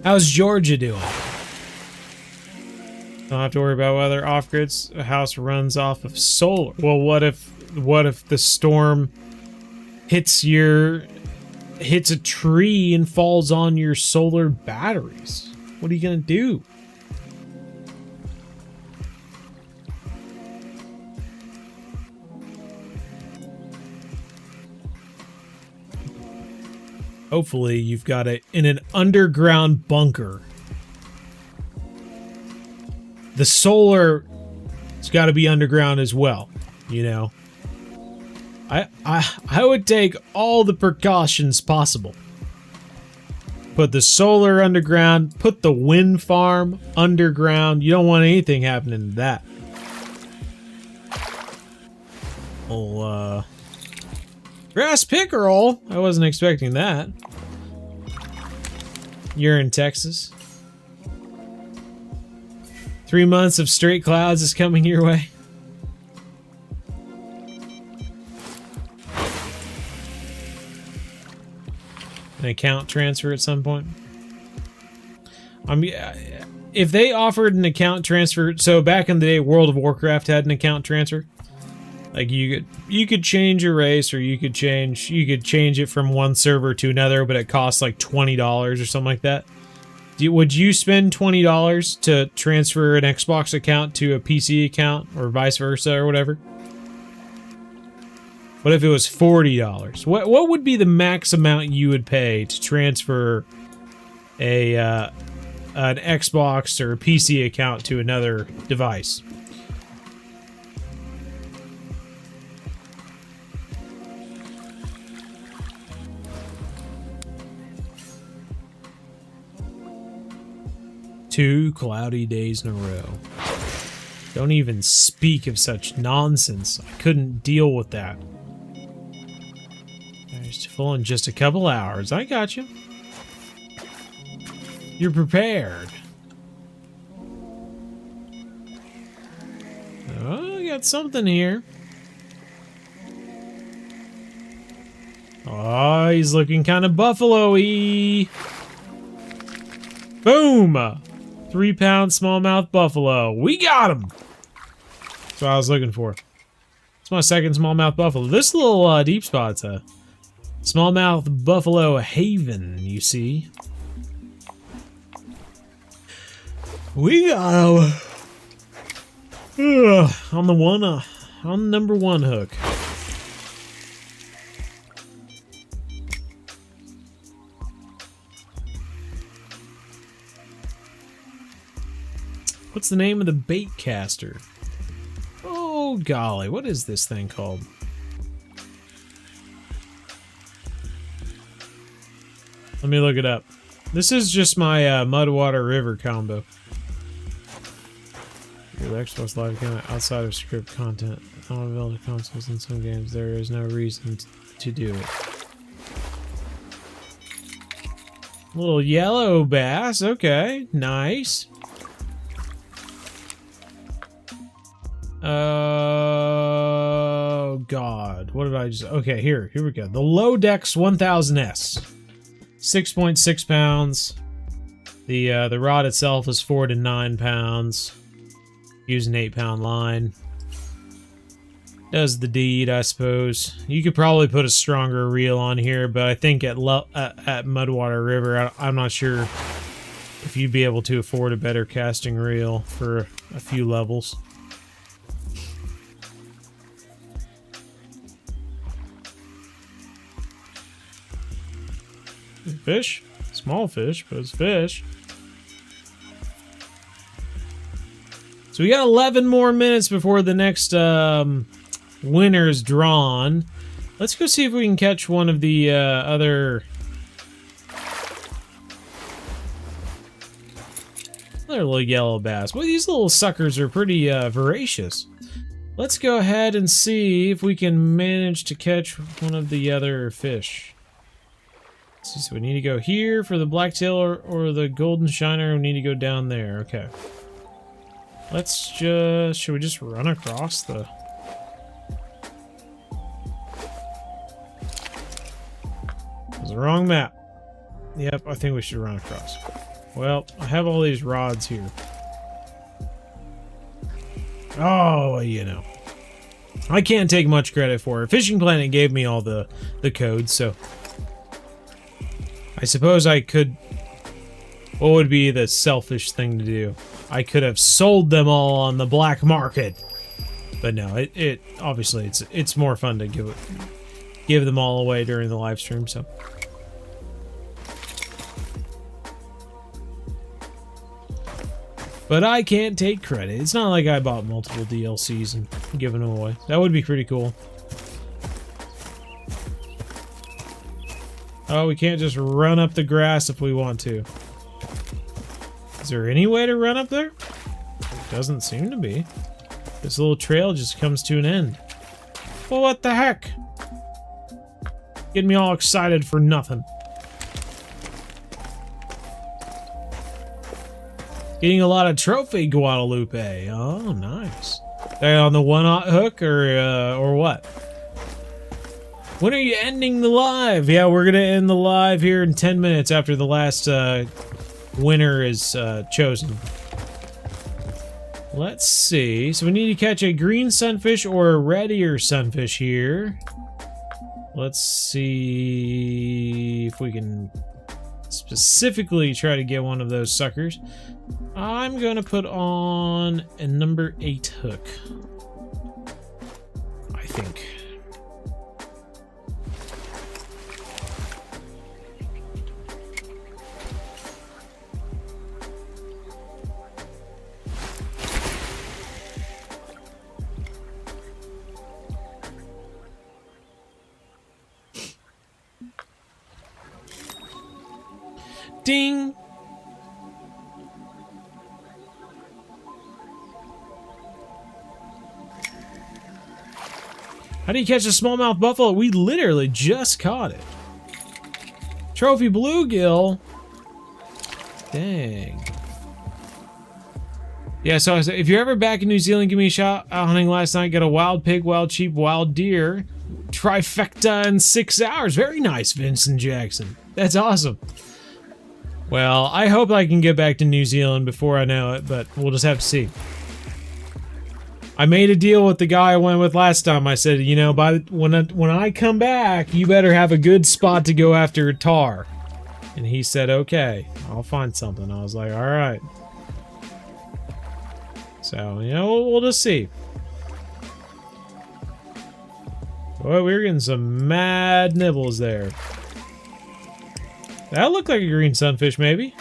How's Georgia doing? Don't have to worry about weather. Off-grids, a house runs off of solar. Well, what if the storm hits a tree and falls on your solar batteries? What are you gonna do? Hopefully you've got it in an underground bunker. The solar has got to be underground as well, you know. I would take all the precautions possible. Put the solar underground, put the wind farm underground. You don't want anything happening to that. Oh, grass pickerel? I wasn't expecting that. You're in Texas. 3 months of straight clouds is coming your way. An account transfer at some point. I mean, if they offered an account transfer, so back in the day, World of Warcraft had an account transfer. Like you could change your race, or you could change it from one server to another, but it costs like $20 or something like that. Would you spend $20 to transfer an Xbox account to a PC account, or vice versa, or whatever? What if it was $40? What would be the max amount you would pay to transfer an Xbox or a PC account to another device? Two cloudy days in a row. Don't even speak of such nonsense. I couldn't deal with that. There's full in just a couple hours. I got you. You're prepared. Oh, I got something here. Oh, he's looking kind of buffalo-y. Boom! 3-pound smallmouth buffalo. We got him! That's what I was looking for. It's my second smallmouth buffalo. This little deep spot's a smallmouth buffalo haven, you see. We got him! On the number one hook. What's the name of the bait caster? Oh golly, what is this thing called? Let me look it up. This is just my Mudwater River combo. Your Xbox Live account outside of script content. On available consoles in some games, there is no reason to do it. Little yellow bass, okay, nice. Oh God! What did I just? Okay, here we go. The Lodex 1000S, 6.6 pounds. The rod itself is 4 to 9 pounds. Use an 8-pound line. Does the deed, I suppose. You could probably put a stronger reel on here, but I think at Mudwater River, I'm not sure if you'd be able to afford a better casting reel for a few levels. Fish? Small fish, but it's fish. So we got 11 more minutes before the next winner is drawn. Let's go see if we can catch one of the other little yellow bass. Boy, these little suckers are pretty voracious. Let's go ahead and see if we can manage to catch one of the other fish. So we need to go here for the blacktail or the golden shiner. We need to go down there. Okay. Let's just... Should we just run across the... It was the wrong map. Yep, I think we should run across. Well, I have all these rods here. Oh, you know. I can't take much credit for it. Fishing Planet gave me all the codes, so... I suppose I could... What would be the selfish thing to do? I could have sold them all on the black market. But no, it obviously it's more fun to give them all away during the live stream, so... But I can't take credit. It's not like I bought multiple DLCs and given them away. That would be pretty cool. Oh, we can't just run up the grass if we want to. Is there any way to run up there? It doesn't seem to be. This little trail just comes to an end. Well, what the heck? Getting me all excited for nothing. Getting a lot of trophy Guadalupe. Oh, nice. They on the one-aught hook or what? When are you ending the live? Yeah, we're gonna end the live here in 10 minutes after the last winner is chosen. Let's see. So we need to catch a green sunfish or a red ear sunfish here. Let's see if we can specifically try to get one of those suckers. I'm gonna put on a number 8 hook, I think. Ding! How do you catch a smallmouth buffalo? We literally just caught it. Trophy bluegill. Dang. Yeah, so if you're ever back in New Zealand, give me a shout. Out hunting last night, got a wild pig, wild sheep, wild deer. Trifecta in 6 hours. Very nice, Vincent Jackson. That's awesome. Well, I hope I can get back to New Zealand before I know it, but we'll just have to see. I made a deal with the guy I went with last time. I said, you know, when I come back, you better have a good spot to go after a tar. And he said, okay, I'll find something. I was like, all right. So, you know, we'll just see. Boy, we were getting some mad nibbles there. That looked like a green sunfish, maybe.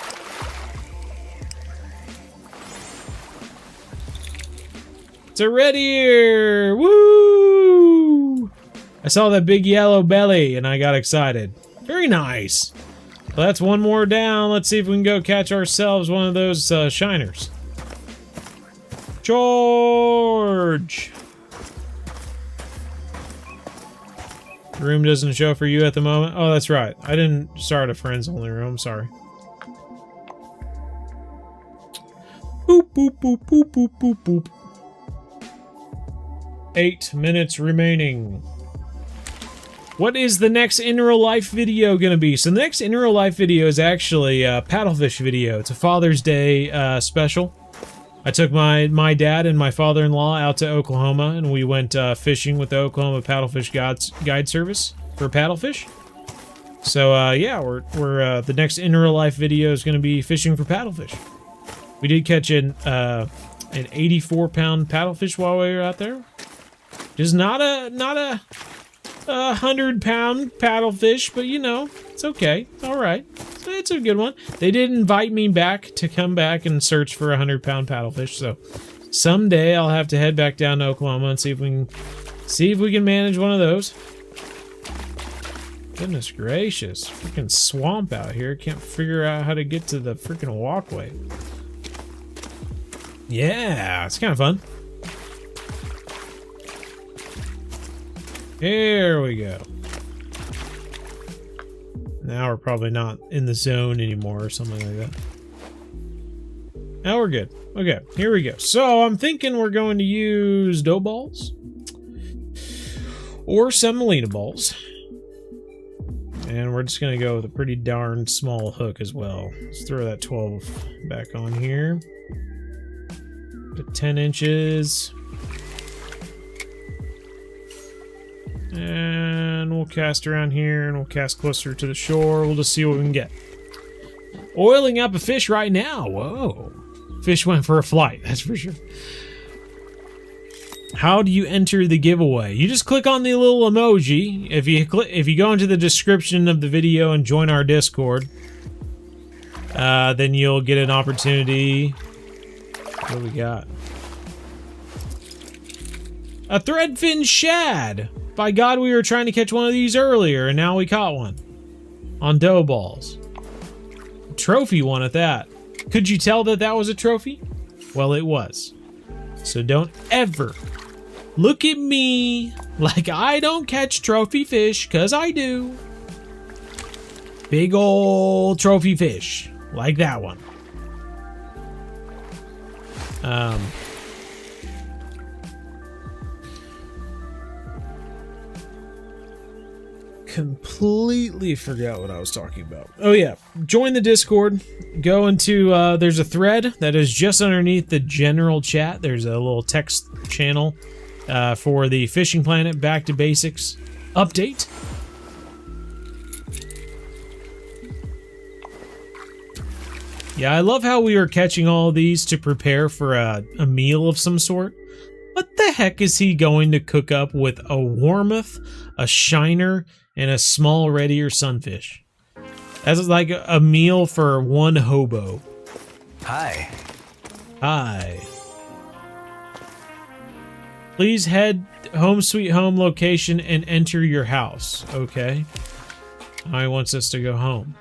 It's a red ear! Woo! I saw that big yellow belly and I got excited. Very nice. Well, that's one more down. Let's see if we can go catch ourselves one of those shiners. George! The room doesn't show for you at the moment. Oh, that's right. I didn't start a friends only room. Sorry. Boop, boop, boop, boop, boop, boop, boop. 8 minutes remaining. What is the next in real life video gonna be? So the next in real life video is actually a paddlefish video. It's a Father's Day special. I took my dad and my father-in-law out to Oklahoma, and we went fishing with the Oklahoma Paddlefish Guide Service for paddlefish. So yeah, we're the next in real life video is going to be fishing for paddlefish. We did catch an 84-pound paddlefish while we were out there. Just not a 100-pound paddlefish, but you know, it's okay. It's all right. It's a good one. They did invite me back to come back and search for a 100-pound paddlefish. So someday I'll have to head back down to Oklahoma and see if we can manage one of those. Goodness gracious, freaking swamp out here. Can't figure out how to get to the freaking walkway. Yeah, it's kind of fun. Here we go. Now we're probably not in the zone anymore or something like that. Now we're good. Okay, here we go. So I'm thinking we're going to use dough balls or semolina balls. And we're just going to go with a pretty darn small hook as well. Let's throw that 12 back on here. Put 10 inches. And we'll cast around here and we'll cast closer to the shore. We'll just see what we can get. Oiling up a fish right now. Whoa. Fish went for a flight, that's for sure. How do you enter the giveaway? You just click on the little emoji. If you go into the description of the video and join our Discord, then you'll get an opportunity. What do we got? A threadfin shad. By God, we were trying to catch one of these earlier, and now we caught one. On dough balls. A trophy one at that. Could you tell that that was a trophy? Well, it was. So don't ever look at me like I don't catch trophy fish, because I do. Big old trophy fish. Like that one. completely forgot what I was talking about. Oh yeah, join the Discord. Go into, there's a thread that is just underneath the general chat. There's a little text channel for the Fishing Planet Back to Basics update. Yeah, I love how we are catching all of these to prepare for a meal of some sort. What the heck is he going to cook up with a warmouth, a shiner, and a small red ear sunfish? That's like a meal for one hobo. Hi. Hi. Please head home sweet home location and enter your house. Okay. Now he wants us to go home.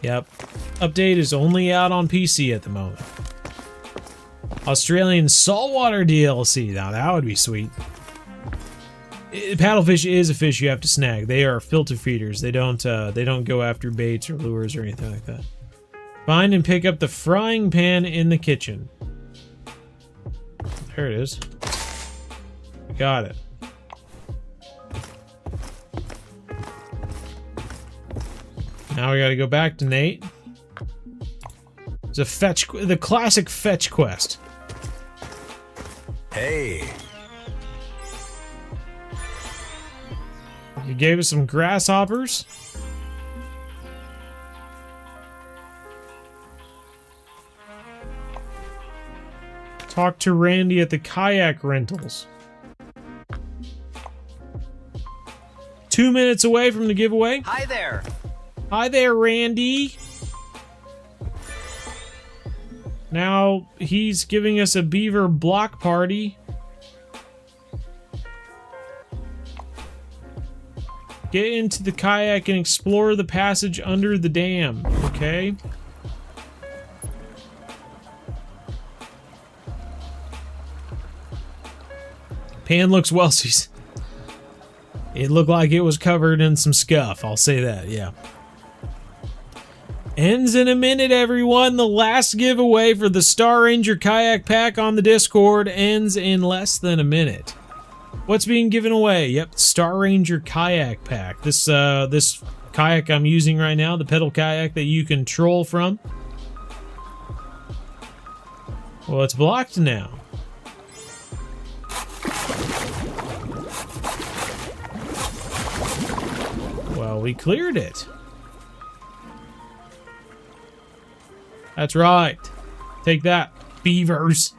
Yep. Update is only out on PC at the moment. Australian saltwater DLC. Now that would be sweet. Paddlefish is a fish you have to snag. They are filter feeders. They don't go after baits or lures or anything like that. Find and pick up the frying pan in the kitchen. There it is. Got it. Now we gotta go back to Nate. It's a fetch, the classic fetch quest. Hey. You gave us some grasshoppers. Talk to Randy at the kayak rentals. 2 minutes away from the giveaway. Hi there. Hi there, Randy. Now he's giving us a beaver block party. Get into the kayak and explore the passage under the dam, okay? Pan looks well, it looked like it was covered in some scuff, I'll say that, yeah. Ends in a minute, everyone. The last giveaway for the Star Ranger Kayak Pack on the Discord ends in less than a minute. What's being given away? Yep, Star Ranger Kayak Pack. This kayak I'm using right now, the pedal kayak that you can troll from. Well, it's blocked now. Well, we cleared it. That's right. Take that, beavers.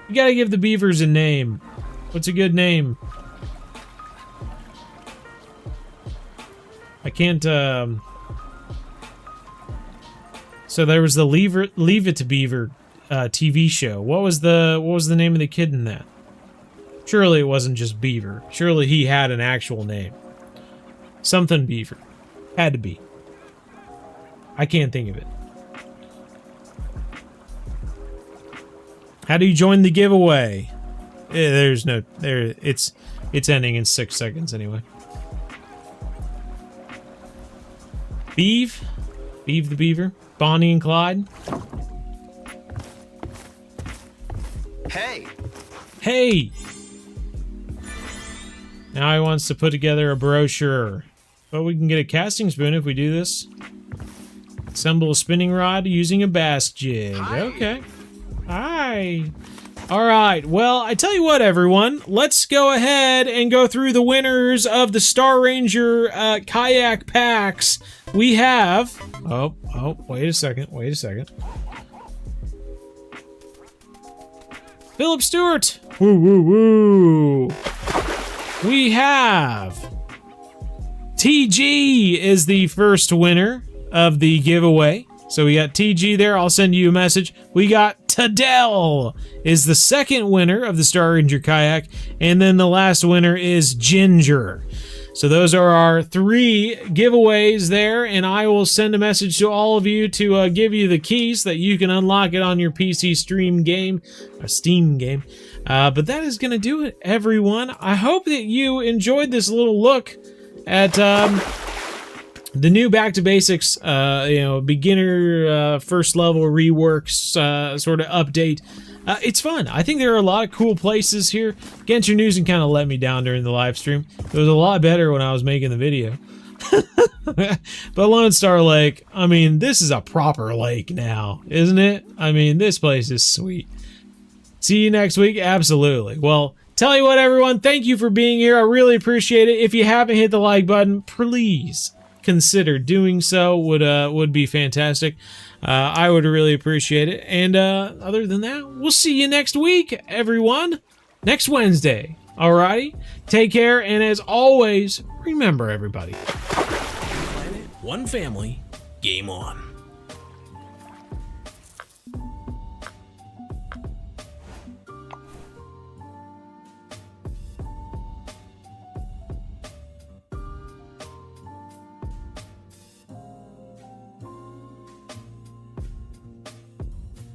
You gotta give the beavers a name. What's a good name? I can't, So there was the Leave It to Beaver TV show. What was the name of the kid in that? Surely it wasn't just Beaver. Surely he had an actual name. Something Beaver. Had to be. I can't think of it. How do you join the giveaway? There's no there. It's ending in 6 seconds anyway. Beeve the Beaver, Bonnie and Clyde. Hey. Now he wants to put together a brochure. But we can get a casting spoon if we do this. Assemble a spinning rod using a bass jig. Okay. Hi. All right. Well, I tell you what, everyone. Let's go ahead and go through the winners of the Star Ranger kayak packs. We have... Oh, wait a second. Philip Stewart. Woo. We have... TG is the first winner of the giveaway. So we got TG there. I'll send you a message. We got Tadell is the second winner of the Star Ranger kayak. And then the last winner is Ginger. So those are our 3 giveaways there. And I will send a message to all of you to give you the keys so that you can unlock it on your PC Steam game. But that is going to do it, everyone. I hope that you enjoyed this little look at... the new Back to Basics, beginner first level reworks sort of update. It's fun. I think there are a lot of cool places here. Gensher Newsom kind of let me down during the live stream. It was a lot better when I was making the video. But Lonestar Lake, I mean, this is a proper lake now, isn't it? I mean, this place is sweet. See you next week? Absolutely. Well, tell you what, everyone, thank you for being here. I really appreciate it. If you haven't hit the like button, please consider doing so. Would be fantastic. I would really appreciate it. And other than that, we'll see you next week, everyone. Next Wednesday. Alrighty? Take care, and as always, remember, everybody. Planet, one family, game on.